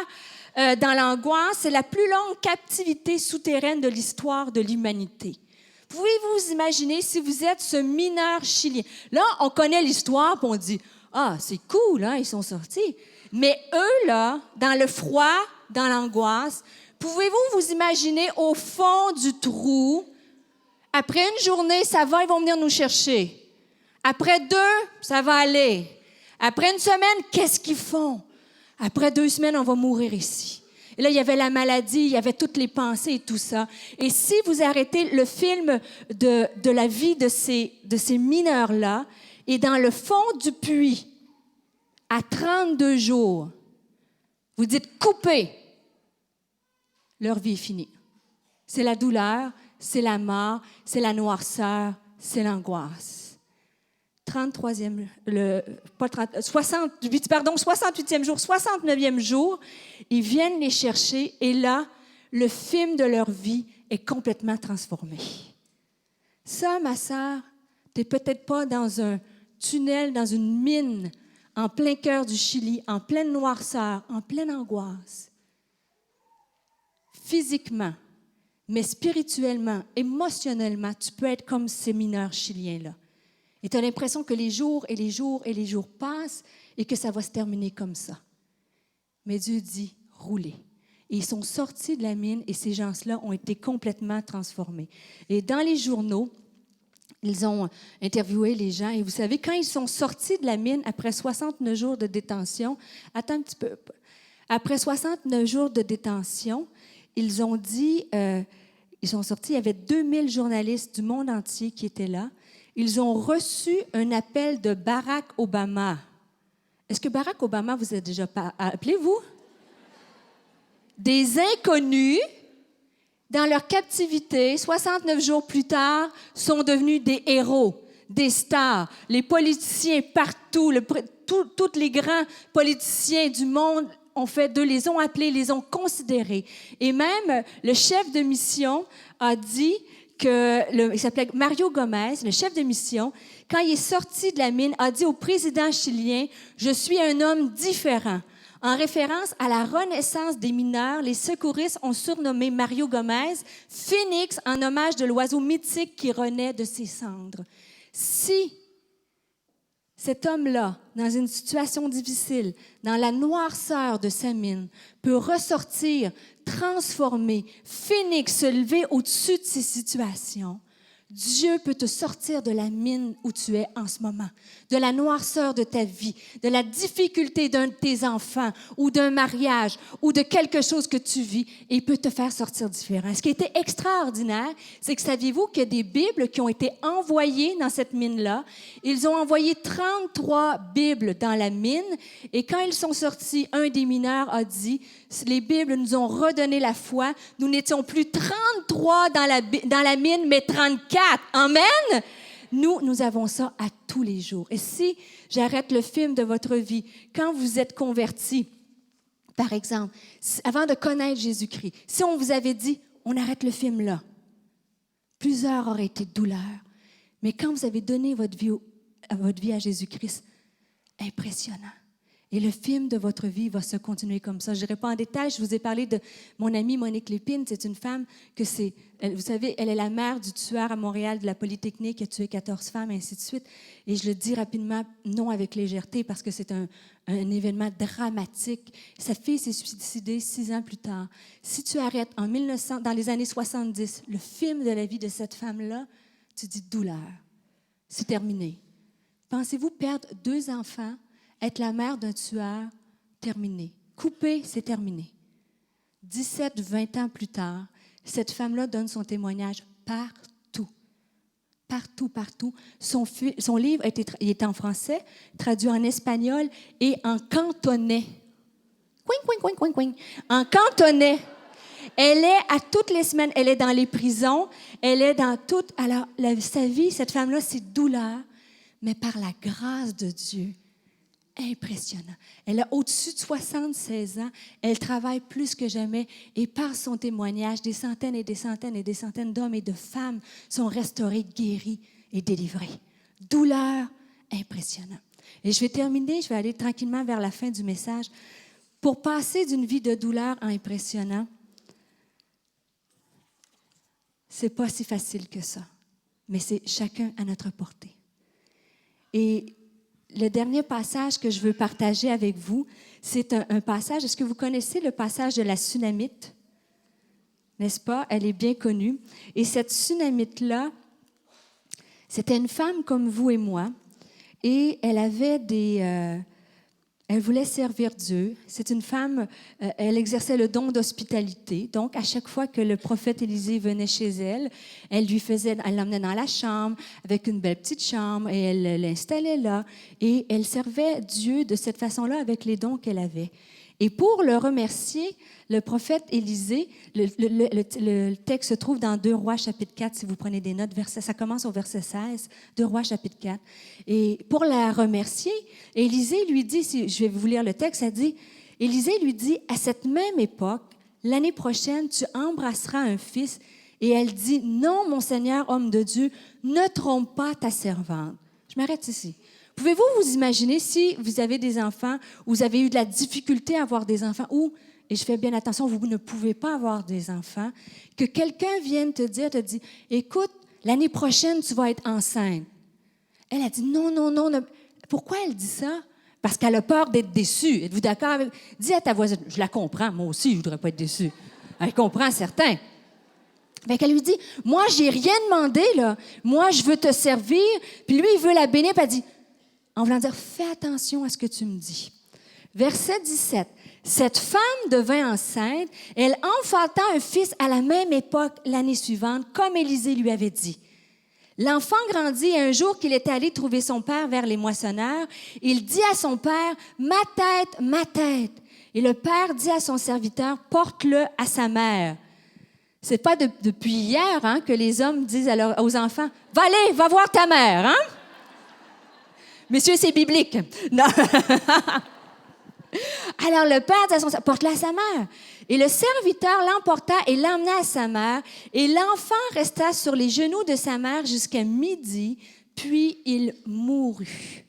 dans l'angoisse, c'est la plus longue captivité souterraine de l'histoire de l'humanité. Pouvez-vous imaginer si vous êtes ce mineur chilien? Là, on connaît l'histoire, puis on dit « Ah, c'est cool, hein, ils sont sortis. » Mais eux, là, dans le froid, dans l'angoisse, pouvez-vous vous imaginer au fond du trou? Après une journée, ça va, ils vont venir nous chercher. Après 2, ça va aller. Après une semaine, qu'est-ce qu'ils font? Après 2 semaines, on va mourir ici. Et là, il y avait la maladie, il y avait toutes les pensées et tout ça. Et si vous arrêtez le film de la vie de ces mineurs-là, et dans le fond du puits, à 32 jours, vous dites « coupez », leur vie est finie. c'est la douleur, c'est la mort, c'est la noirceur, c'est l'angoisse. 68e jour, 69e jour, ils viennent les chercher et là, le film de leur vie est complètement transformé. Ça, ma sœur, tu n'es peut-être pas dans un tunnel, dans une mine, en plein cœur du Chili, en pleine noirceur, en pleine angoisse. Physiquement, mais spirituellement, émotionnellement, tu peux être comme ces mineurs chiliens-là. Et tu as l'impression que les jours et les jours et les jours passent et que ça va se terminer comme ça. Mais Dieu dit, roulez. Et ils sont sortis de la mine et ces gens-là ont été complètement transformés. Et dans les journaux, ils ont interviewé les gens. Et vous savez, quand ils sont sortis de la mine après 69 jours de détention, attends un petit peu, après 69 jours de détention, ils ont dit, ils sont sortis, il y avait 2000 journalistes du monde entier qui étaient là. Ils ont reçu un appel de Barack Obama. Est-ce que Barack Obama vous a déjà appelé, vous? Des inconnus, dans leur captivité, 69 jours plus tard, sont devenus des héros, des stars. Les politiciens partout, tous les grands politiciens du monde les ont appelés, les ont considérés. Et même le chef de mission a dit il s'appelait Mario Gomez, le chef de mission, quand il est sorti de la mine, a dit au président chilien, « Je suis un homme différent ». En référence à la renaissance des mineurs, les secouristes ont surnommé Mario Gomez Phénix en hommage de l'oiseau mythique qui renaît de ses cendres. Si cet homme-là, dans une situation difficile, dans la noirceur de sa mine, peut ressortir, transformer, Phénix, se lever au-dessus de ces situations, Dieu peut te sortir de la mine où tu es en ce moment, de la noirceur de ta vie, de la difficulté d'un de tes enfants ou d'un mariage ou de quelque chose que tu vis et il peut te faire sortir différent. Ce qui était extraordinaire, c'est que saviez-vous qu'il y a des Bibles qui ont été envoyées dans cette mine-là. Ils ont envoyé 33 Bibles dans la mine et quand ils sont sortis, un des mineurs a dit « Les Bibles nous ont redonné la foi. Nous n'étions plus 33 dans la mine, mais 34. » Amen! Nous avons ça à tous les jours. Et si j'arrête le film de votre vie, quand vous êtes converti, par exemple, avant de connaître Jésus-Christ, si on vous avait dit, on arrête le film là, plusieurs auraient été de douleur. Mais quand vous avez donné votre vie à Jésus-Christ, impressionnant. Et le film de votre vie va se continuer comme ça. Je n'irai pas en détail. Je vous ai parlé de mon amie Monique Lépine. C'est une femme vous savez, elle est la mère du tueur à Montréal de la Polytechnique qui a tué 14 femmes, et ainsi de suite. Et je le dis rapidement, non avec légèreté, parce que c'est un événement dramatique. Sa fille s'est suicidée 6 ans plus tard. Si tu arrêtes dans les années 70, le film de la vie de cette femme-là, tu dis douleur. C'est terminé. Pensez-vous perdre 2 enfants, être la mère d'un tueur, terminé. Coupé, c'est terminé. 17, 20 ans plus tard, cette femme-là donne son témoignage partout. Partout, partout. Son livre il est en français, traduit en espagnol et en cantonais. En cantonais. Elle est à toutes les semaines, elle est dans les prisons, elle est dans toute... Alors, sa vie, cette femme-là, c'est douleur, mais par la grâce de Dieu, impressionnant. Elle a au-dessus de 76 ans. Elle travaille plus que jamais. Et par son témoignage, des centaines et des centaines et des centaines d'hommes et de femmes sont restaurés, guéris et délivrés. Douleur, impressionnant. Et je vais terminer, je vais aller tranquillement vers la fin du message. Pour passer d'une vie de douleur à impressionnant, c'est pas si facile que ça. Mais c'est chacun à notre portée. Et le dernier passage que je veux partager avec vous, c'est un passage, est-ce que vous connaissez le passage de la Sunamite? N'est-ce pas? Elle est bien connue. Et cette Sunamite-là, c'était une femme comme vous et moi, et elle avait elle voulait servir Dieu. C'est une femme, elle exerçait le don d'hospitalité. Donc, à chaque fois que le prophète Élisée venait chez elle, elle l'emmenait dans la chambre, avec une belle petite chambre, et elle l'installait là. Et elle servait Dieu de cette façon-là avec les dons qu'elle avait. Et pour le remercier, le prophète Élisée, le texte se trouve dans 2 Rois chapitre 4, si vous prenez des notes, ça commence au verset 16, 2 Rois chapitre 4. Et pour la remercier, Élisée lui dit, je vais vous lire le texte, ça dit, Élisée lui dit, « À cette même époque, l'année prochaine, tu embrasseras un fils. » Et elle dit, « Non, mon Seigneur, homme de Dieu, ne trompe pas ta servante. » Je m'arrête ici. Pouvez-vous vous imaginer si vous avez des enfants, ou vous avez eu de la difficulté à avoir des enfants, ou, et je fais bien attention, vous ne pouvez pas avoir des enfants, que quelqu'un vienne te dit, « Écoute, l'année prochaine, tu vas être enceinte. » Elle a dit, « Non, non, non. » Pourquoi elle dit ça? Parce qu'elle a peur d'être déçue. Êtes-vous d'accord avec... Dis à ta voisine, je la comprends, moi aussi, je ne voudrais pas être déçue. Elle comprend, certain. Fait qu'elle lui dit, moi, j'ai rien demandé, là. Moi, je veux te servir. Puis lui, il veut la bénir, puis elle dit, en voulant dire, fais attention à ce que tu me dis. Verset 17. Cette femme devint enceinte. Elle enfanta un fils à la même époque l'année suivante, comme Élisée lui avait dit. L'enfant grandit et un jour qu'il était allé trouver son père vers les moissonneurs, il dit à son père, « Ma tête, ma tête. » Et le père dit à son serviteur, « Porte-le à sa mère. » C'est pas depuis hier que les hommes disent aux enfants, « Va aller, va voir ta mère. » Hein? Messieurs, c'est biblique. Non. Alors le père dit à son serviteur, « Porte-le à sa mère. » Et le serviteur l'emporta et l'emmena à sa mère, et l'enfant resta sur les genoux de sa mère jusqu'à midi, puis il mourut.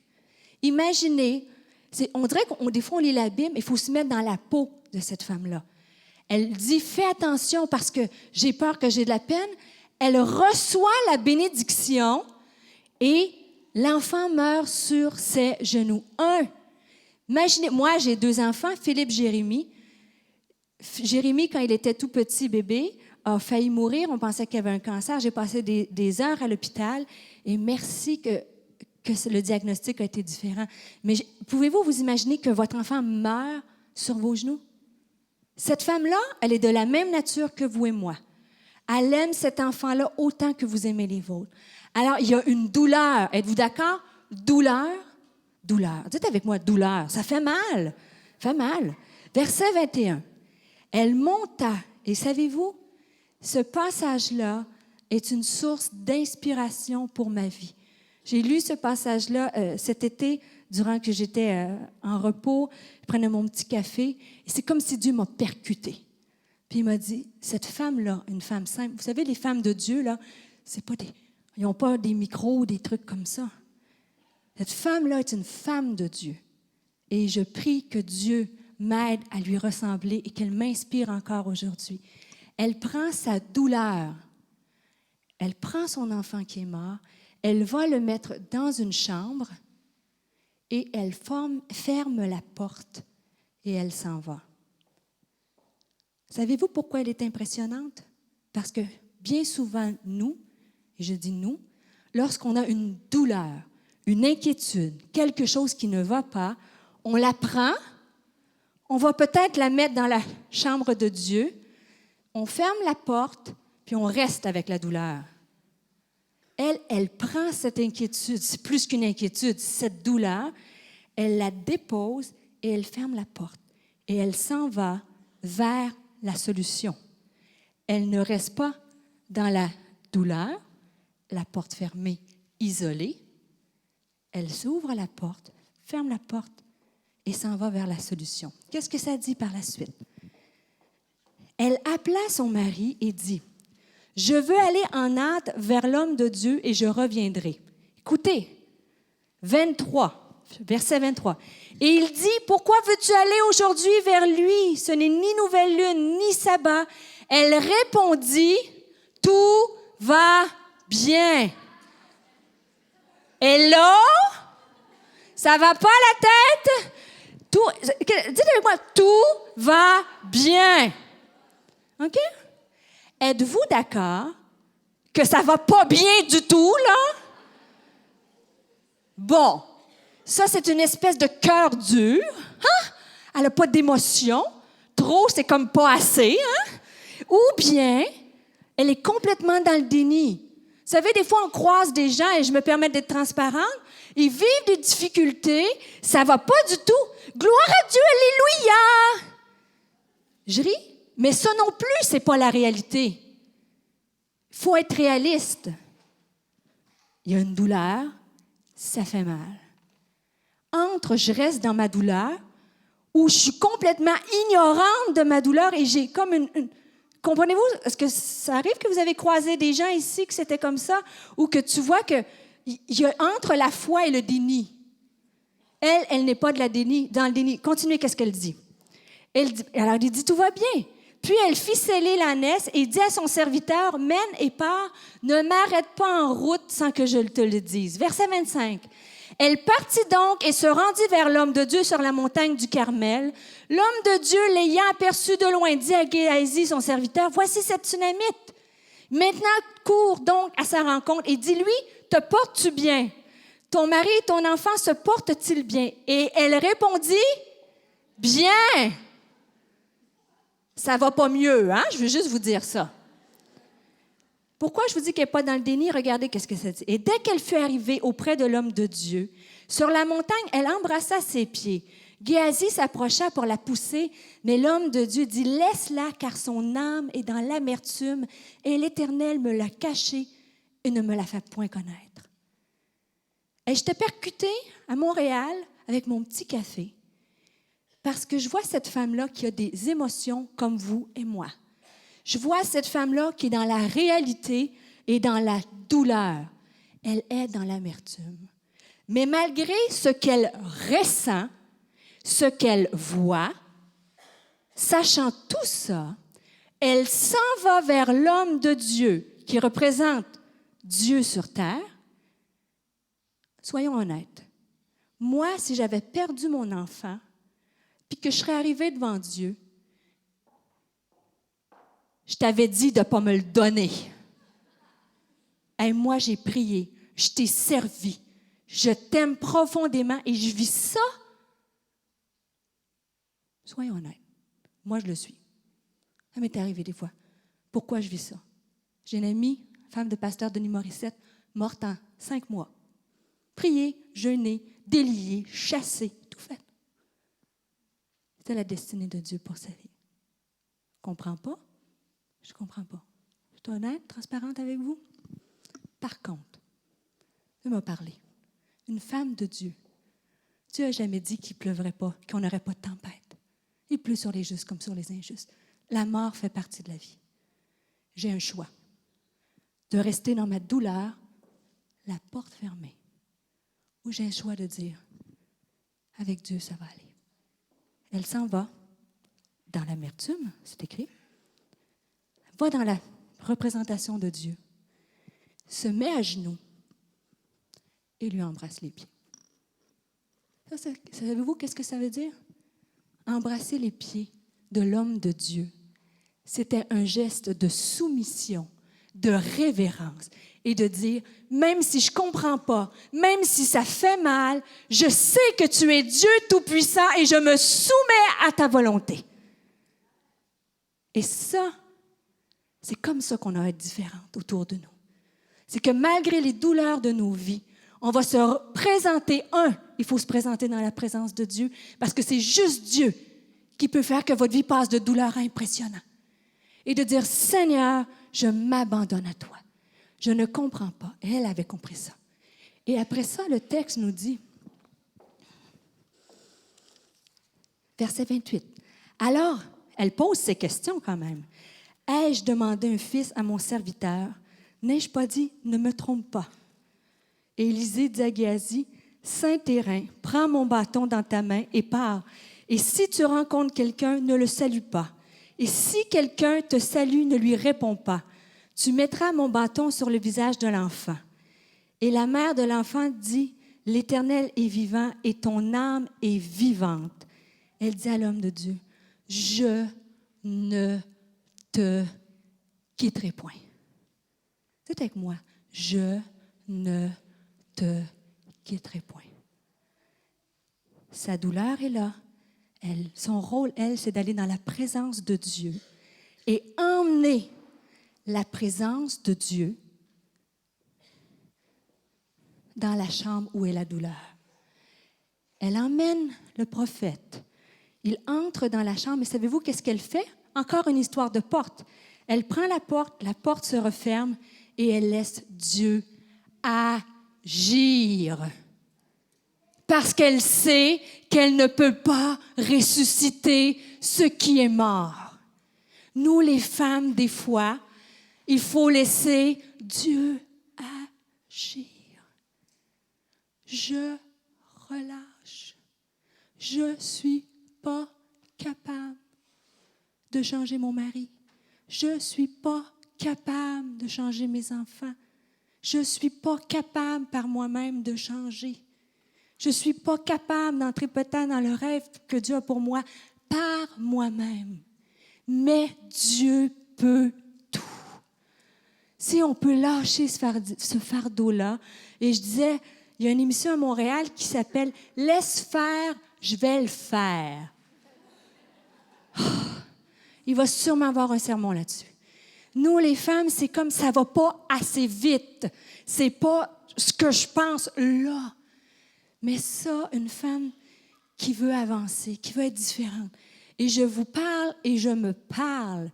Imaginez, on dirait qu'on des fois on lit la Bible, il faut se mettre dans la peau de cette femme-là. Elle dit, fais attention parce que j'ai peur que j'ai de la peine. Elle reçoit la bénédiction et l'enfant meurt sur ses genoux. Imaginez, moi j'ai 2 enfants, Philippe, Jérémie. Jérémie, quand il était tout petit bébé, a failli mourir. On pensait qu'il avait un cancer. J'ai passé des heures à l'hôpital et merci que le diagnostic a été différent. Mais pouvez-vous vous imaginer que votre enfant meurt sur vos genoux? Cette femme-là, elle est de la même nature que vous et moi. Elle aime cet enfant-là autant que vous aimez les vôtres. Alors, il y a une douleur. Êtes-vous d'accord? Douleur, douleur. Dites avec moi, douleur. Ça fait mal. Ça fait mal. Verset 21. Elle monta, et savez-vous, ce passage-là est une source d'inspiration pour ma vie. J'ai lu ce passage-là cet été, durant que j'étais en repos, je prenais mon petit café, et c'est comme si Dieu m'a percuté. Puis il m'a dit, cette femme-là, une femme simple, vous savez, les femmes de Dieu, là, ils n'ont pas des micros ou des trucs comme ça. Cette femme-là est une femme de Dieu. Et je prie que Dieu m'aide à lui ressembler et qu'elle m'inspire encore aujourd'hui. Elle prend sa douleur, elle prend son enfant qui est mort, elle va le mettre dans une chambre et elle ferme la porte et elle s'en va. Savez-vous pourquoi elle est impressionnante? Parce que bien souvent, nous, et je dis nous, lorsqu'on a une douleur, une inquiétude, quelque chose qui ne va pas, on la prend. On va peut-être la mettre dans la chambre de Dieu, on ferme la porte, puis on reste avec la douleur. Elle prend cette inquiétude, c'est plus qu'une inquiétude, cette douleur, elle la dépose et elle ferme la porte. Et elle s'en va vers la solution. Elle ne reste pas dans la douleur, la porte fermée, isolée. Elle s'ouvre la porte, ferme la porte, et s'en va vers la solution. Qu'est-ce que ça dit par la suite? Elle appela son mari et dit, « Je veux aller en hâte vers l'homme de Dieu et je reviendrai. » Écoutez, 23, verset 23. Et il dit, « Pourquoi veux-tu aller aujourd'hui vers lui? Ce n'est ni nouvelle lune, ni sabbat. » Elle répondit, « Tout va bien. » Hello? Ça va pas la tête? Dites avec moi, tout va bien. OK? Êtes-vous d'accord que ça va pas bien du tout, là? Bon, ça, c'est une espèce de cœur dur. Hein? Elle n'a pas d'émotion. Trop, c'est comme pas assez. Hein? Ou bien, elle est complètement dans le déni. Vous savez, des fois, on croise des gens, et je me permets d'être transparente, ils vivent des difficultés, ça va pas du tout. Gloire à Dieu, alléluia! Je ris, mais ça non plus, c'est pas la réalité. Il faut être réaliste. Il y a une douleur, ça fait mal. Entre je reste dans ma douleur, ou je suis complètement ignorante de ma douleur et j'ai comme une... Comprenez-vous? Est-ce que ça arrive que vous avez croisé des gens ici que c'était comme ça, ou que tu vois qu'il y a entre la foi et le déni? Elle n'est pas dans le déni. Continuez, qu'est-ce qu'elle dit? Alors, il dit, tout va bien. Puis elle fit sceller l'ânesse et dit à son serviteur, mène et pars, ne m'arrête pas en route sans que je te le dise. Verset 25. Elle partit donc et se rendit vers l'homme de Dieu sur la montagne du Carmel. L'homme de Dieu, l'ayant aperçu de loin, dit à Géasi, son serviteur, voici cette Sunamite. Maintenant, cours donc à sa rencontre et dis-lui, te portes-tu bien? Ton mari et ton enfant se portent-ils bien? Et elle répondit, bien. Ça va pas mieux, hein? Je veux juste vous dire ça. Pourquoi je vous dis qu'elle n'est pas dans le déni? Regardez qu'est-ce que ça dit. Et dès qu'elle fut arrivée auprès de l'homme de Dieu, sur la montagne, elle embrassa ses pieds. Géasi s'approcha pour la pousser, mais l'homme de Dieu dit, laisse-la, car son âme est dans l'amertume, et l'Éternel me l'a cachée et ne me la fait point connaître. Et je t'ai percutée à Montréal avec mon petit café, parce que je vois cette femme-là qui a des émotions comme vous et moi. Je vois cette femme-là qui est dans la réalité et dans la douleur. Elle est dans l'amertume. Mais malgré ce qu'elle ressent, ce qu'elle voit, sachant tout ça, elle s'en va vers l'homme de Dieu qui représente Dieu sur terre. Soyons honnêtes. Moi, si j'avais perdu mon enfant, puis que je serais arrivée devant Dieu, je t'avais dit de ne pas me le donner. Et moi, j'ai prié, je t'ai servi, je t'aime profondément et je vis ça. Soyons honnêtes. Moi, je le suis. Ça m'est arrivé des fois. Pourquoi je vis ça? J'ai une amie, femme de pasteur Denis Morissette, morte en 5 mois. Prié, jeûné, délié, chassé, tout fait. C'était la destinée de Dieu pour sa vie. Comprends pas? Je ne comprends pas. Je suis honnête, transparente avec vous. Par contre, Dieu m'a parlé. Une femme de Dieu. Dieu n'a jamais dit qu'il ne pleuvrait pas, qu'on n'aurait pas de tempête. Il pleut sur les justes comme sur les injustes. La mort fait partie de la vie. J'ai un choix. De rester dans ma douleur, la porte fermée. Ou j'ai un choix de dire, avec Dieu, ça va aller. Elle s'en va dans l'amertume, c'est écrit. Va dans la représentation de Dieu, se met à genoux et lui embrasse les pieds. Savez-vous qu'est-ce que ça veut dire? Embrasser les pieds de l'homme de Dieu, c'était un geste de soumission, de révérence et de dire, même si je ne comprends pas, même si ça fait mal, je sais que tu es Dieu Tout-Puissant et je me soumets à ta volonté. Et ça, c'est comme ça qu'on va être différente autour de nous. C'est que malgré les douleurs de nos vies, on va se présenter, il faut se présenter dans la présence de Dieu, parce que c'est juste Dieu qui peut faire que votre vie passe de douleur à impressionnant. Et de dire, Seigneur, je m'abandonne à toi. Je ne comprends pas. Et elle avait compris ça. Et après ça, le texte nous dit, verset 28, alors, elle pose ces questions quand même. Ai-je demandé un fils à mon serviteur? N'ai-je pas dit, ne me trompe pas? Et Élisée dit à Géasi, Saint terrain, prends mon bâton dans ta main et pars. Et si tu rencontres quelqu'un, ne le salue pas. Et si quelqu'un te salue, ne lui réponds pas. Tu mettras mon bâton sur le visage de l'enfant. Et la mère de l'enfant dit, l'Éternel est vivant et ton âme est vivante. Elle dit à l'homme de Dieu, je ne te quitterai point. C'est avec moi. Je ne te quitterai point. Sa douleur est là. Son rôle, c'est d'aller dans la présence de Dieu et emmener la présence de Dieu dans la chambre où est la douleur. Elle emmène le prophète. Il entre dans la chambre, et savez-vous qu'est-ce qu'elle fait? Encore une histoire de porte. Elle prend la porte se referme et elle laisse Dieu agir. Parce qu'elle sait qu'elle ne peut pas ressusciter ce qui est mort. Nous, les femmes, des fois, il faut laisser Dieu agir. Je relâche. Je ne suis pas capable de changer mon mari. Je ne suis pas capable de changer mes enfants. Je ne suis pas capable par moi-même de changer. Je ne suis pas capable d'entrer peut-être dans le rêve que Dieu a pour moi par moi-même. Mais Dieu peut tout. Si on peut lâcher ce fardeau-là, et je disais, il y a une émission à Montréal qui s'appelle « Laisse faire, je vais le faire ». Il va sûrement avoir un sermon là-dessus. Nous, les femmes, c'est comme ça ne va pas assez vite. C'est pas ce que je pense là. Mais ça, une femme qui veut avancer, qui veut être différente. Et je vous parle et je me parle.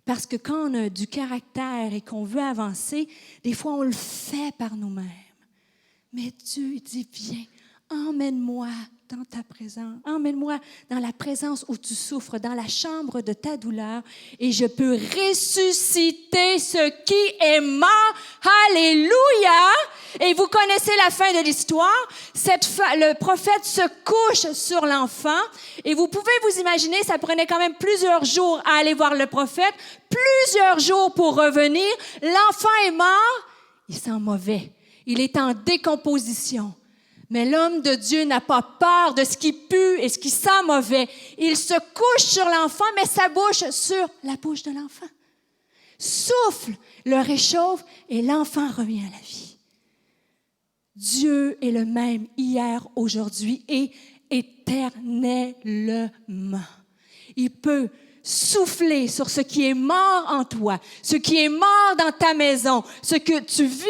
Parce que quand on a du caractère et qu'on veut avancer, des fois, on le fait par nous-mêmes. Mais Dieu dit, viens, emmène-moi dans ta présence. Emmène-moi dans la présence où tu souffres, dans la chambre de ta douleur, et je peux ressusciter ce qui est mort. Alléluia! Et vous connaissez la fin de l'histoire. Le prophète se couche sur l'enfant, et vous pouvez vous imaginer, ça prenait quand même plusieurs jours à aller voir le prophète, plusieurs jours pour revenir. L'enfant est mort, il sent mauvais. Il est en décomposition. Mais l'homme de Dieu n'a pas peur de ce qui pue et ce qui sent mauvais. Il se couche sur l'enfant, met sa bouche sur la bouche de l'enfant. Souffle, le réchauffe et l'enfant revient à la vie. Dieu est le même hier, aujourd'hui et éternellement. Il peut souffler sur ce qui est mort en toi, ce qui est mort dans ta maison, ce que tu vis.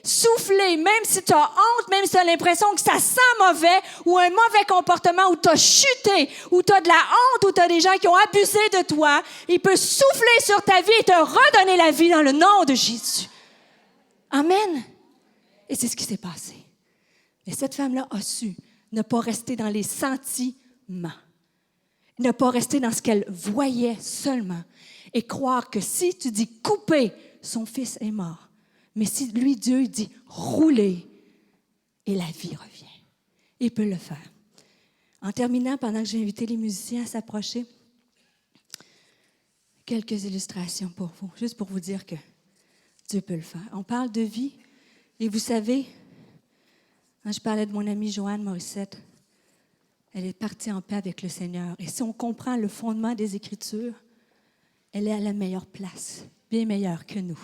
Souffler, même si tu as honte, même si tu as l'impression que ça sent mauvais ou un mauvais comportement, ou tu as chuté, ou tu as de la honte, ou tu as des gens qui ont abusé de toi, il peut souffler sur ta vie et te redonner la vie dans le nom de Jésus. Amen. Et c'est ce qui s'est passé. Et cette femme-là a su ne pas rester dans les sentiments, ne pas rester dans ce qu'elle voyait seulement et croire que si tu dis couper, son fils est mort. Mais si lui, Dieu, dit rouler, et la vie revient. Il peut le faire. En terminant, pendant que j'ai invité les musiciens à s'approcher, quelques illustrations pour vous, juste pour vous dire que Dieu peut le faire. On parle de vie, et vous savez, quand je parlais de mon amie Joanne Morissette, elle est partie en paix avec le Seigneur. Et si on comprend le fondement des Écritures, elle est à la meilleure place, bien meilleure que nous.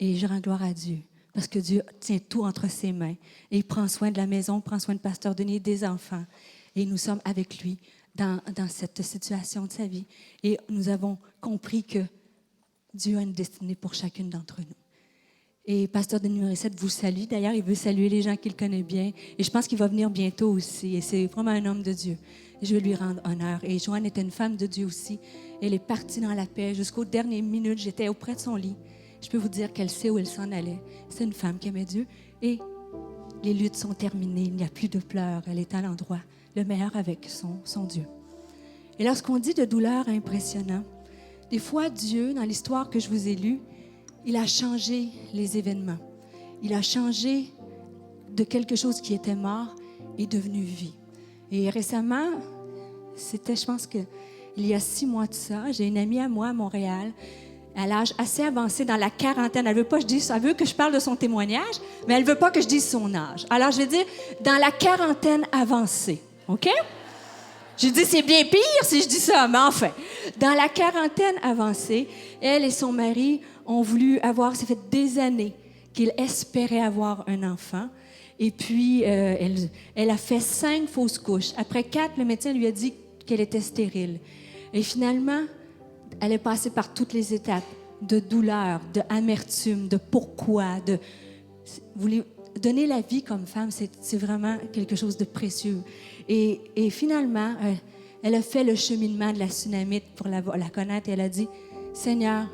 Et je rends gloire à Dieu, parce que Dieu tient tout entre ses mains. Et il prend soin de la maison, prend soin de Pasteur Denis, des enfants. Et nous sommes avec lui dans cette situation de sa vie. Et nous avons compris que Dieu a une destinée pour chacune d'entre nous. Et Pasteur Denis Morissette vous salue. D'ailleurs, il veut saluer les gens qu'il connaît bien. Et je pense qu'il va venir bientôt aussi. Et c'est vraiment un homme de Dieu. Et je veux lui rendre honneur. Et Joanne était une femme de Dieu aussi. Elle est partie dans la paix. Jusqu'aux dernières minutes, j'étais auprès de son lit. Je peux vous dire qu'elle sait où elle s'en allait. C'est une femme qui aimait Dieu. Et les luttes sont terminées. Il n'y a plus de pleurs. Elle est à l'endroit le meilleur avec son Dieu. Et lorsqu'on dit de douleur impressionnant, des fois, Dieu, dans l'histoire que je vous ai lue, il a changé les événements. Il a changé de quelque chose qui était mort et devenu vie. Et récemment, c'était, je pense qu'il y a 6 mois de ça, j'ai une amie à moi à Montréal, à l'âge assez avancé, dans la quarantaine. Elle veut pas que je dise, elle veut que je parle de son témoignage, mais elle veut pas que je dise son âge. Alors, je vais dire, dans la quarantaine avancée. OK? Je dis, c'est bien pire si je dis ça, mais enfin. Dans la quarantaine avancée, elle et son mari ont voulu avoir, ça fait des années qu'ils espéraient avoir un enfant. Et puis, elle a fait 5 fausses couches. Après 4, le médecin lui a dit qu'elle était stérile. Et finalement, elle est passée par toutes les étapes de douleur, d'amertume, de pourquoi, donner la vie comme femme, c'est vraiment quelque chose de précieux. Et finalement, elle a fait le cheminement de la Sunamite pour la connaître et elle a dit, « Seigneur,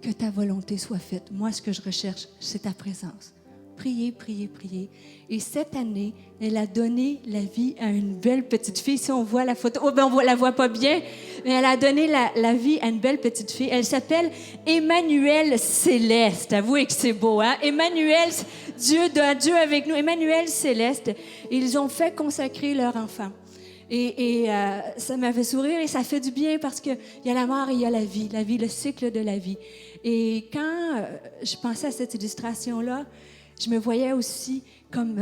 que ta volonté soit faite. Moi, ce que je recherche, c'est ta présence. » Priez, priez, priez. Et cette année, elle a donné la vie à une belle petite fille. Si on voit la photo, on la voit pas bien, mais elle a donné la vie à une belle petite fille. Elle s'appelle Emmanuel Céleste. Avouez que c'est beau, hein? Emmanuel, Dieu avec nous. Emmanuel Céleste. Ils ont fait consacrer leur enfant. Et ça m'a fait sourire et ça fait du bien parce qu'il y a la mort et il y a la vie, le cycle de la vie. Et quand je pensais à cette illustration-là, je me voyais aussi comme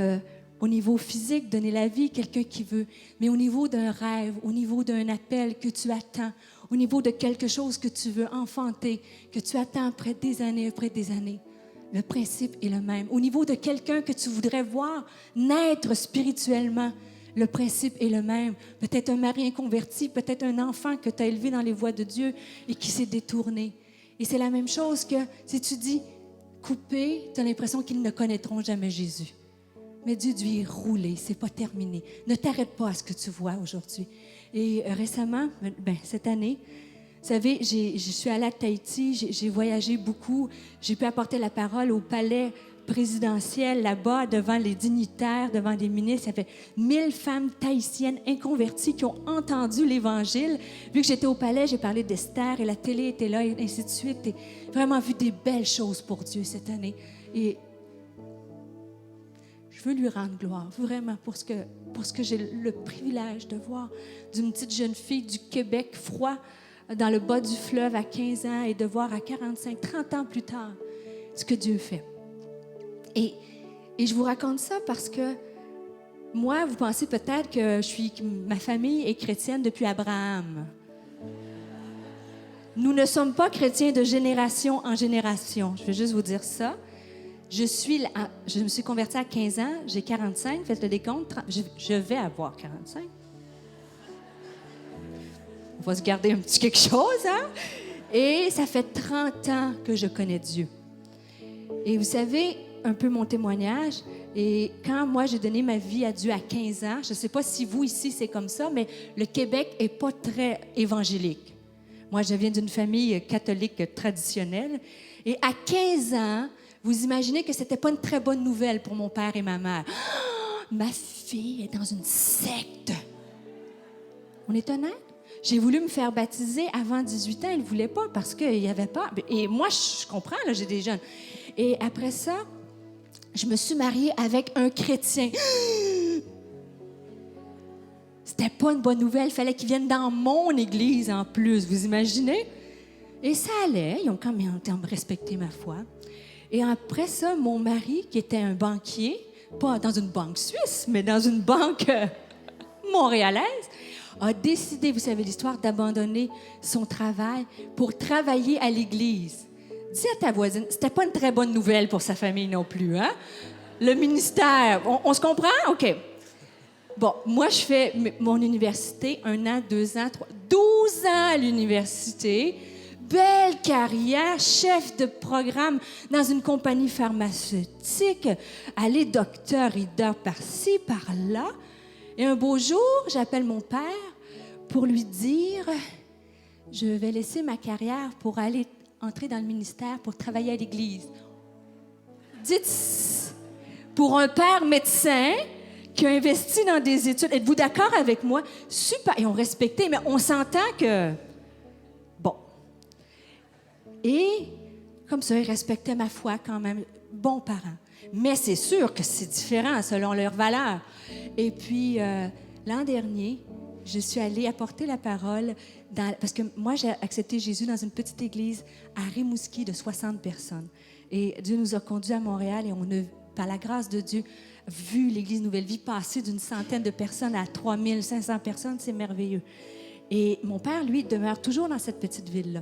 au niveau physique, donner la vie, quelqu'un qui veut, mais au niveau d'un rêve, au niveau d'un appel que tu attends, au niveau de quelque chose que tu veux enfanter, que tu attends après des années. Le principe est le même. Au niveau de quelqu'un que tu voudrais voir naître spirituellement, le principe est le même. Peut-être un mari inconverti, peut-être un enfant que tu as élevé dans les voies de Dieu et qui s'est détourné. Et c'est la même chose que si tu dis coupé, tu as l'impression qu'ils ne connaîtront jamais Jésus. Mais Dieu lui est roulé, c'est pas terminé. Ne t'arrête pas à ce que tu vois aujourd'hui. Et récemment, cette année, vous savez, je suis allée à Tahiti, j'ai voyagé beaucoup, j'ai pu apporter la parole au palais présidentiel là-bas, devant les dignitaires, devant des ministres. Il y avait 1000 femmes tahitiennes inconverties qui ont entendu l'Évangile. Vu que j'étais au palais, j'ai parlé d'Esther et la télé était là, et ainsi de suite. Et vraiment vu des belles choses pour Dieu cette année. Et je veux lui rendre gloire, vraiment, pour ce que j'ai le privilège de voir d'une petite jeune fille du Québec froid, dans le bas du fleuve à 15 ans, et de voir à 45, 30 ans plus tard ce que Dieu fait. Et je vous raconte ça parce que moi, vous pensez peut-être que ma famille est chrétienne depuis Abraham. Nous ne sommes pas chrétiens de génération en génération. Je vais juste vous dire ça. Je me suis convertie à 15 ans, j'ai 45, faites le décompte, je vais avoir 45. On va se garder un petit quelque chose, hein? Et ça fait 30 ans que je connais Dieu. Et vous savez, un peu mon témoignage, et quand moi j'ai donné ma vie à Dieu à 15 ans, je ne sais pas si vous ici c'est comme ça, mais le Québec n'est pas très évangélique. Moi, je viens d'une famille catholique traditionnelle, et à 15 ans, vous imaginez que ce n'était pas une très bonne nouvelle pour mon père et ma mère. Oh, ma fille est dans une secte. On est honnête? J'ai voulu me faire baptiser avant 18 ans, ils ne voulaient pas parce qu'il n'y avait pas. Et moi, je comprends, là, j'ai des jeunes. Et après ça, je me suis mariée avec un chrétien. C'était pas une bonne nouvelle. Il fallait qu'il vienne dans mon église en plus, vous imaginez? Et ça allait. Ils ont quand même respecté ma foi. Et après ça, mon mari, qui était un banquier, pas dans une banque suisse, mais dans une banque montréalaise, a décidé, vous savez l'histoire, d'abandonner son travail pour travailler à l'église. Dis à ta voisine, c'était pas une très bonne nouvelle pour sa famille non plus, hein? Le ministère, on se comprend? OK. Bon, moi, je fais mon université, 1 an, 2 ans, 3, 12 ans à l'université. Belle carrière, chef de programme dans une compagnie pharmaceutique. Aller docteur, leader par-ci, par-là. Et un beau jour, j'appelle mon père pour lui dire, je vais laisser ma carrière pour aller entrer dans le ministère pour travailler à l'église. Dites, pour un père médecin qui a investi dans des études, êtes-vous d'accord avec moi? Super, ils ont respecté, mais on s'entend que... Bon. Et comme ça, ils respectaient ma foi quand même. Bons parents. Mais c'est sûr que c'est différent selon leurs valeurs. Et puis, l'an dernier, je suis allée apporter la parole parce que moi, j'ai accepté Jésus dans une petite église à Rimouski de 60 personnes. Et Dieu nous a conduits à Montréal et on a, par la grâce de Dieu, vu l'Église Nouvelle Vie passer d'une centaine de personnes à 3500 personnes. C'est merveilleux. Et mon père, lui, demeure toujours dans cette petite ville-là.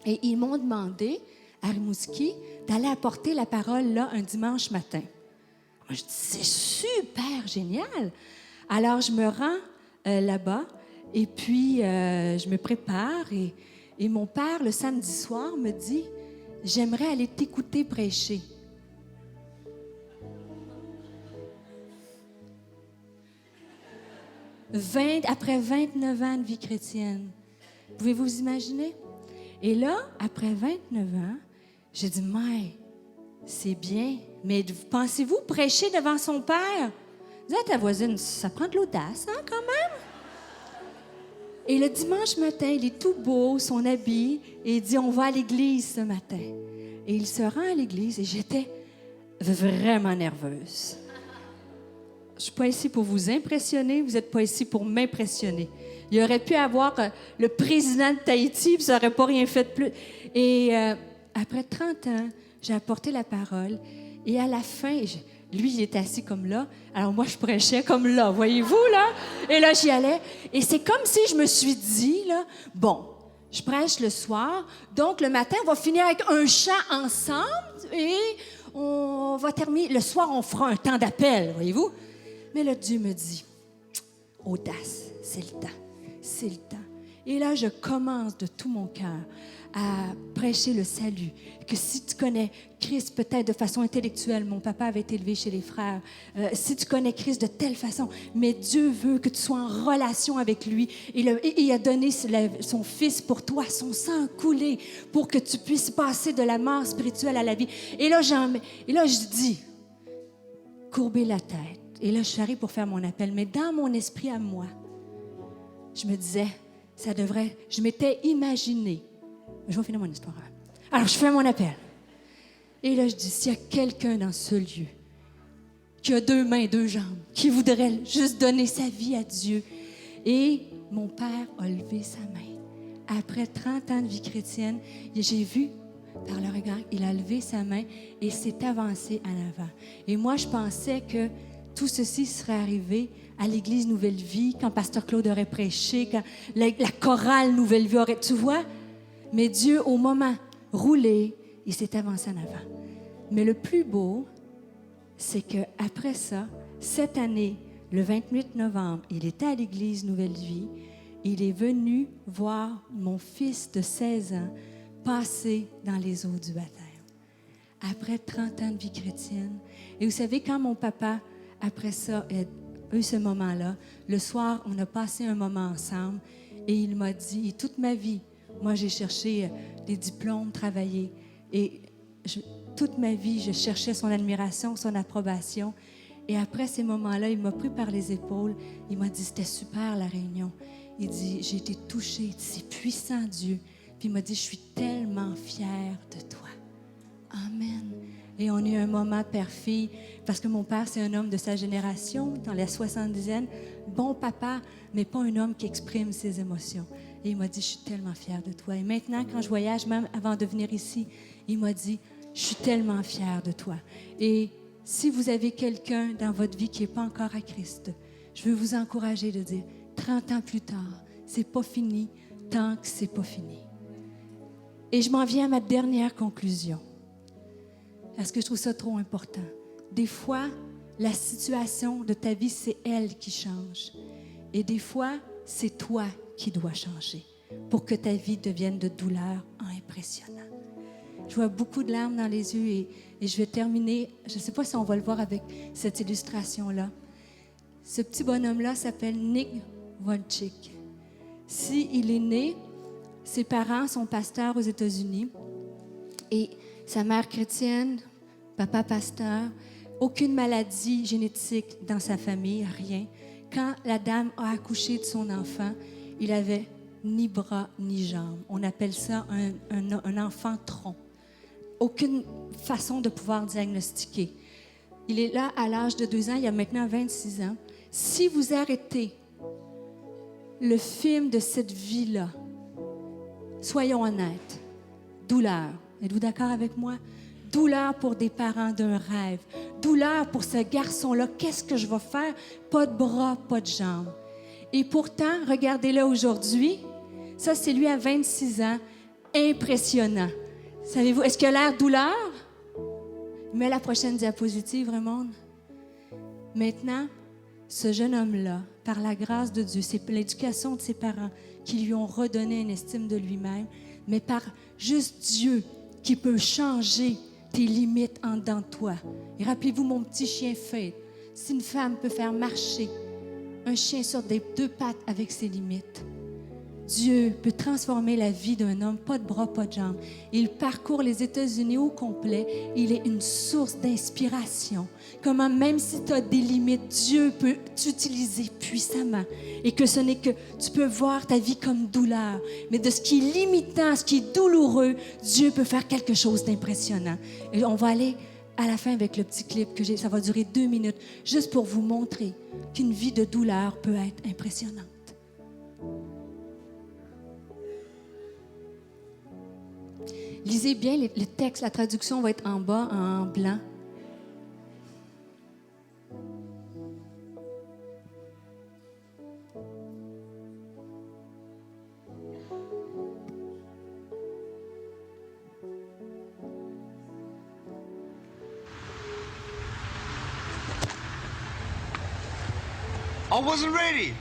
Et ils m'ont demandé, à Rimouski, d'aller apporter la parole là un dimanche matin. Moi, je dis, c'est super génial. Alors, je me rends là-bas et puis je me prépare et mon père, le samedi soir, me dit, j'aimerais aller t'écouter prêcher. après 29 ans de vie chrétienne. Pouvez-vous imaginer? Et là, après 29 ans, j'ai dit, mais c'est bien, mais pensez-vous prêcher devant son père? Dis à ta voisine, ça prend de l'audace, hein, quand même? Et le dimanche matin, il est tout beau, son habit, et il dit, on va à l'église ce matin. Et il se rend à l'église, et j'étais vraiment nerveuse. Je ne suis pas ici pour vous impressionner, vous n'êtes pas ici pour m'impressionner. Il aurait pu avoir le président de Tahiti, puis ça n'aurait pas rien fait de plus. Et après 30 ans, j'ai apporté la parole. Et à la fin, lui, il était assis comme là. Alors moi, je prêchais comme là, voyez-vous, là? Et là, j'y allais. Et c'est comme si je me suis dit, là, bon, je prêche le soir, donc le matin, on va finir avec un chant ensemble et on va terminer. Le soir, on fera un temps d'appel, voyez-vous? Mais là, Dieu me dit, audace, c'est le temps. C'est le temps. Et là, je commence de tout mon cœur à prêcher le salut. Que si tu connais Christ peut-être de façon intellectuelle, mon papa avait été élevé chez les frères, si tu connais Christ de telle façon, mais Dieu veut que tu sois en relation avec lui. Il a donné son Fils pour toi, son sang a coulé pour que tu puisses passer de la mort spirituelle à la vie. Et là, je dis, courbez la tête. Et là, je suis arrivée pour faire mon appel. Mais dans mon esprit à moi, je me disais, je m'étais imaginé. Je vais finir mon histoire. Alors, je fais mon appel. Et là, je dis, s'il y a quelqu'un dans ce lieu qui a 2 mains, 2 jambes, qui voudrait juste donner sa vie à Dieu. Et mon père a levé sa main. Après 30 ans de vie chrétienne, j'ai vu par le regard, il a levé sa main et s'est avancé en avant. Et moi, je pensais que tout ceci serait arrivé à l'Église Nouvelle Vie, quand Pasteur Claude aurait prêché, quand la chorale Nouvelle Vie aurait... Tu vois? Mais Dieu, au moment roulé, il s'est avancé en avant. Mais le plus beau, c'est qu'après ça, cette année, le 28 novembre, il était à l'Église Nouvelle Vie. Il est venu voir mon fils de 16 ans passer dans les eaux du baptême. Après 30 ans de vie chrétienne. Et vous savez, quand mon papa, après ça, a eu ce moment-là, le soir, on a passé un moment ensemble et il m'a dit, toute ma vie, moi, j'ai cherché des diplômes, travaillé. Et toute ma vie, je cherchais son admiration, son approbation. Et après ces moments-là, il m'a pris par les épaules. Il m'a dit, c'était super la réunion. Il dit, j'ai été touchée. C'est puissant, Dieu. Puis il m'a dit, je suis tellement fière de toi. Amen. Et on a eu un moment père-fille, parce que mon père, c'est un homme de sa génération, dans la 70aine. Bon papa, mais pas un homme qui exprime ses émotions. Et il m'a dit, je suis tellement fière de toi. Et maintenant, quand je voyage, même avant de venir ici, il m'a dit, je suis tellement fière de toi. Et si vous avez quelqu'un dans votre vie qui n'est pas encore à Christ, je veux vous encourager de dire, 30 ans plus tard, c'est pas fini tant que c'est pas fini. Et je m'en viens à ma dernière conclusion, parce que je trouve ça trop important. Des fois, la situation de ta vie, c'est elle qui change. Et des fois, c'est toi qui dois changer pour que ta vie devienne de douleur en impressionnant. Je vois beaucoup de larmes dans les yeux et je vais terminer, je ne sais pas si on va le voir avec cette illustration-là. Ce petit bonhomme-là s'appelle Nick Wojcik. S'il est né, ses parents sont pasteurs aux États-Unis et sa mère chrétienne, papa pasteur, aucune maladie génétique dans sa famille, rien. Quand la dame a accouché de son enfant, il avait ni bras ni jambes. On appelle ça un enfant tronc. Aucune façon de pouvoir diagnostiquer. Il est là à l'âge de 2 ans, il a maintenant 26 ans. Si vous arrêtez le film de cette vie-là, soyons honnêtes, douleur. Êtes-vous d'accord avec moi? Douleur pour des parents d'un rêve. Douleur pour ce garçon-là. Qu'est-ce que je vais faire? Pas de bras, pas de jambes. Et pourtant, regardez-le aujourd'hui. Ça, c'est lui à 26 ans. Impressionnant. Savez-vous, est-ce qu'il a l'air douleur? Mets la prochaine diapositive, Raymond. Maintenant, ce jeune homme-là, par la grâce de Dieu, c'est l'éducation de ses parents qui lui ont redonné une estime de lui-même, mais par juste Dieu qui peut changer tes limites en dedans de toi. Et rappelez-vous mon petit chien Faith. Si une femme peut faire marcher un chien sur des 2 pattes avec ses limites. Dieu peut transformer la vie d'un homme, pas de bras, pas de jambes. Il parcourt les États-Unis au complet. Il est une source d'inspiration. Comment, même si tu as des limites, Dieu peut t'utiliser puissamment. Et que ce n'est que tu peux voir ta vie comme douleur. Mais de ce qui est limitant, ce qui est douloureux, Dieu peut faire quelque chose d'impressionnant. Et on va aller à la fin avec le petit clip que j'ai. Ça va durer 2 minutes, juste pour vous montrer qu'une vie de douleur peut être impressionnante. Lisez bien le texte, la traduction va être en bas, en blanc.
I wasn't ready.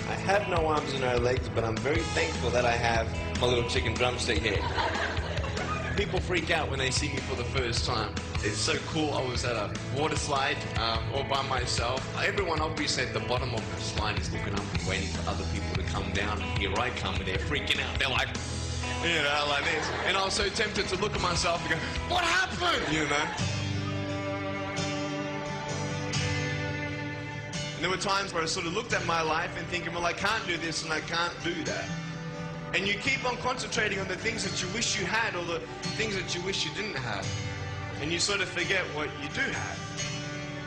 I have no arms and no legs, but I'm very thankful that I have my little chicken drumstick here. People freak out when they see me for the first time. It's so cool. I was at a water slide all by myself. Everyone obviously at the bottom of the slide is looking up and waiting for other people to come down. And here I come and they're freaking out. They're like, you know, like this. And I was so tempted to look at myself and go, what happened? You know? And there were times where I sort of looked at my life and thinking, well, I can't do this and I can't do that. And you keep on concentrating on the things that you wish you had or the things that you wish you didn't have. And you sort of forget what you do have.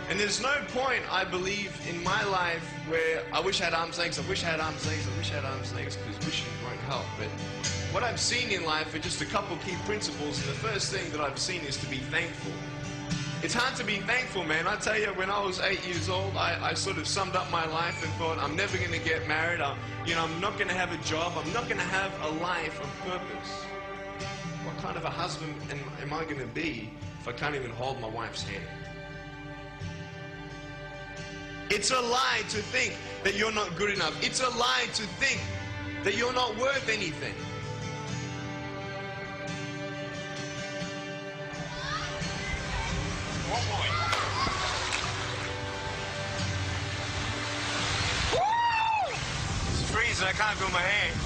And there's no point, I believe, in my life where I wish I had arms and legs, I wish I had arms and legs, I wish I had arms and legs, because wishing won't help. But what I've seen in life are just a couple key principles, and the first thing that I've seen is to be thankful. It's hard to be thankful, man. I tell you, when I was 8 years old, I sort of summed up my life and thought, I'm never going to get married. I'm not going to have a job. I'm not going to have a life of purpose. What kind of a husband am I going to be if I can't even hold my wife's hand? It's a lie to think that you're not good enough. It's a lie to think that you're not worth anything. One more. Woo! It's freezing, I can't feel my hands.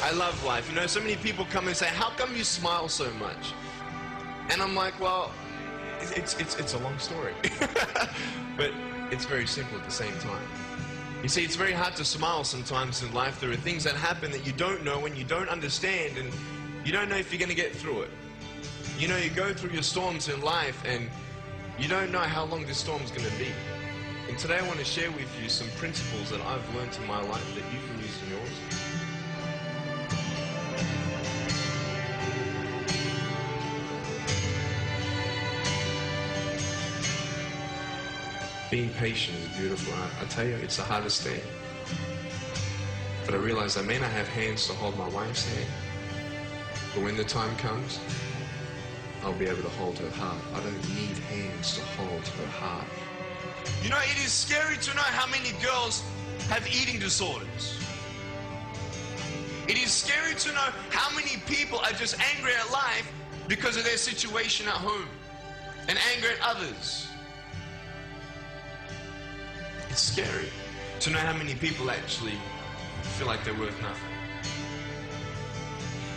I love life. You know, so many people come and say, how come you smile so much? And I'm like, well, it's a long story. But it's very simple at the same time. You see, it's very hard to smile sometimes in life. There are things that happen that you don't know and you don't understand, and you don't know if you're going to get through it. You know, you go through your storms in life and you don't know how long this storm's going to be. And today I want to share with you some principles that I've learned in my life that you can use in yours. Being patient is beautiful. I tell you, it's the hardest thing. But I realize I may not have hands to hold my wife's hand, but when the time comes, I'll be able to hold her heart. I don't need hands to hold her heart. You know, it is scary to know how many girls have eating disorders. It is scary to know how many people are just angry at life because of their situation at home and angry at others. It's scary to know how many people actually feel like they're worth nothing.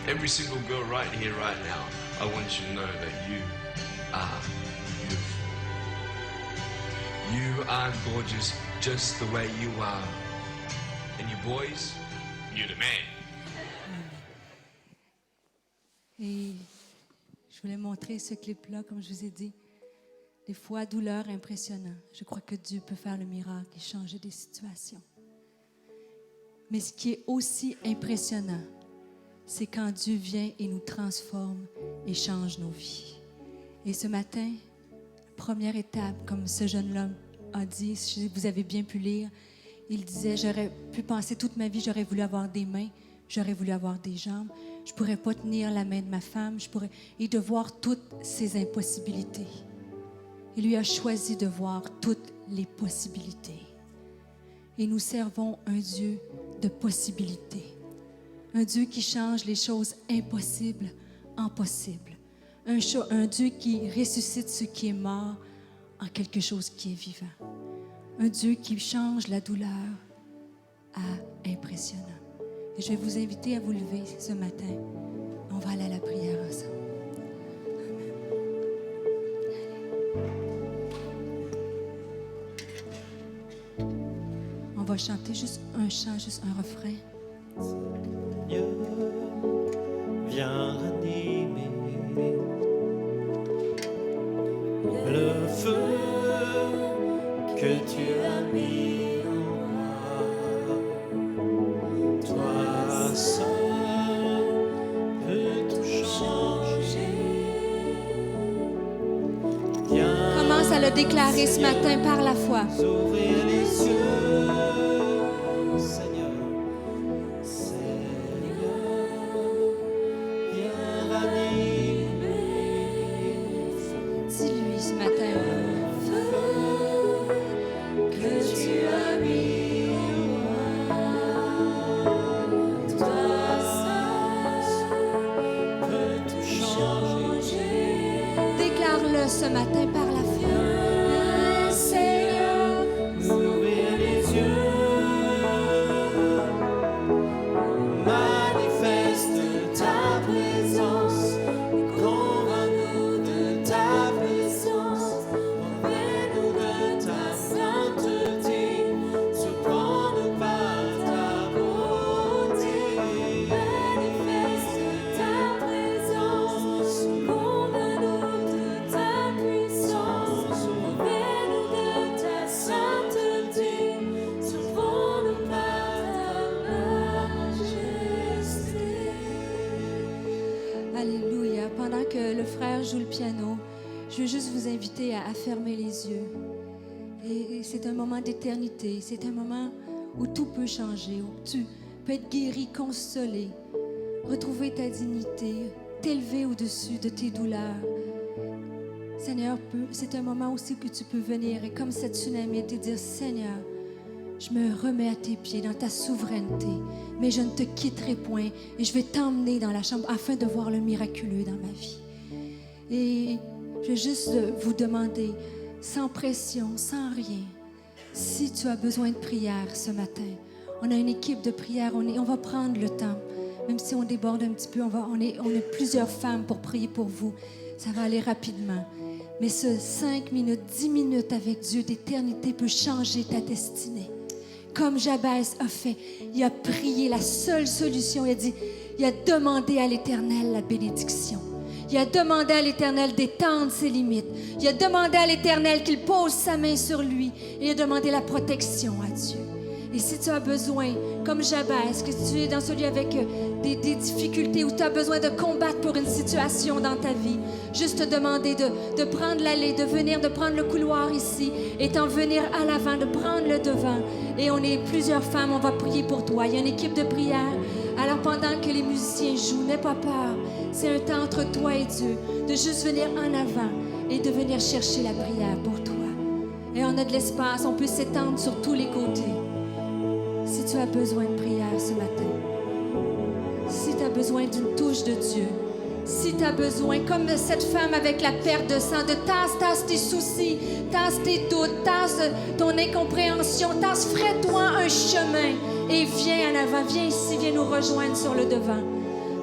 Every single girl right here, right now, I want you to know that you are beautiful. You are gorgeous just the way you are. And you boys, you're the man.
Et je voulais montrer ce clip-là, comme je vous ai dit. Des fois, douleur impressionnante. Je crois que Dieu peut faire le miracle et changer des situations. Mais ce qui est aussi impressionnant, c'est quand Dieu vient et nous transforme et change nos vies. Et ce matin, première étape, comme ce jeune homme a dit, si vous avez bien pu lire, il disait, j'aurais pu penser toute ma vie, j'aurais voulu avoir des mains, j'aurais voulu avoir des jambes, je ne pourrais pas tenir la main de ma femme, et de voir toutes ces impossibilités. Il lui a choisi de voir toutes les possibilités. Et nous servons un Dieu de possibilités. Un Dieu qui change les choses impossibles en possibles. Un Dieu qui ressuscite ce qui est mort en quelque chose qui est vivant. Un Dieu qui change la douleur à impressionnant. Et je vais vous inviter à vous lever ce matin. On va aller à la prière ensemble. On va chanter juste un chant, juste un refrain.
Dieu, viens ranimer le feu que tu as mis en moi. Toi seul peux tout changer. Viens
Commence à le déclarer ce matin par la foi.
ouvrir les yeux, Seigneur. Seigneur, viens ranimer le feu
Dis-lui ce matin.
que tu as mis en moi. Toi seul peux tout changer.
Déclare-le ce matin par la foi. Seigneur,
Ouvrir les yeux, manifeste ta présence, convainc-nous de ta puissance, convainc-nous de ta sainteté, surprends-nous par ta beauté. Manifeste ta présence, convainc-nous de ta puissance, convainc-nous de ta sainteté, surprends-nous par ta majesté.
alléluia. Pendant que le frère joue le piano, je veux juste vous inviter à fermer les yeux. Et c'est un moment d'éternité. C'est un moment où tout peut changer, où tu peux être guéri, consolé, retrouver ta dignité, t'élever au-dessus de tes douleurs. Seigneur, c'est un moment aussi que tu peux venir et comme cette tsunami te dire, Seigneur, je me remets à tes pieds dans ta souveraineté, mais je ne te quitterai point et je vais t'emmener dans la chambre afin de voir le miraculeux dans ma vie. Et je vais juste vous demander, sans pression, sans rien, si tu as besoin de prière ce matin, on a une équipe de prière, on va prendre le temps. Même si on déborde un petit peu, on est plusieurs femmes pour prier pour vous. Ça va aller rapidement. Mais ce 5 minutes, 10 minutes avec Dieu d'éternité peut changer ta destinée. Comme Jabez a fait, il a prié la seule solution. Il a demandé à l'Éternel la bénédiction. Il a demandé à l'Éternel d'étendre ses limites. Il a demandé à l'Éternel qu'il pose sa main sur lui. Et il a demandé la protection à Dieu. Et si tu as besoin, comme Jabez, que tu es dans celui avec des difficultés, où tu as besoin de combattre pour une situation dans ta vie, juste te demander de prendre l'allée, de venir, de prendre le couloir ici, et t'en venir à l'avant, de prendre le devant. Et on est plusieurs femmes, on va prier pour toi. Il y a une équipe de prière. Alors pendant que les musiciens jouent, n'aie pas peur. C'est un temps entre toi et Dieu, de juste venir en avant et de venir chercher la prière pour toi. Et on a de l'espace, on peut s'étendre sur tous les côtés. Si tu as besoin de prière ce matin, si tu as besoin d'une touche de Dieu, si tu as besoin, comme cette femme avec la perte de sang, de tasse tes soucis, tasse tes doutes, tasse ton incompréhension, fraie-toi un chemin et viens en avant, viens ici, viens nous rejoindre sur le devant.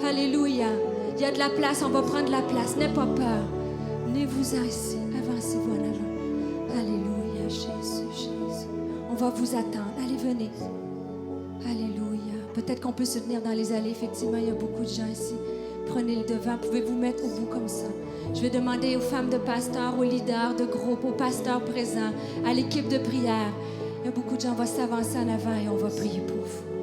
Alléluia. Il y a de la place, on va prendre la place, n'aie pas peur. Venez-vous-en ici, avancez-vous en avant. Alléluia, Jésus, Jésus. On va vous attendre, allez, venez. Alléluia. Peut-être qu'on peut se tenir dans les allées. Effectivement, il y a beaucoup de gens ici. Prenez le devant. Pouvez-vous mettre au bout comme ça. Je vais demander aux femmes de pasteurs, aux leaders de groupe, aux pasteurs présents, à l'équipe de prière. Il y a beaucoup de gens. On va s'avancer en avant et on va prier pour vous.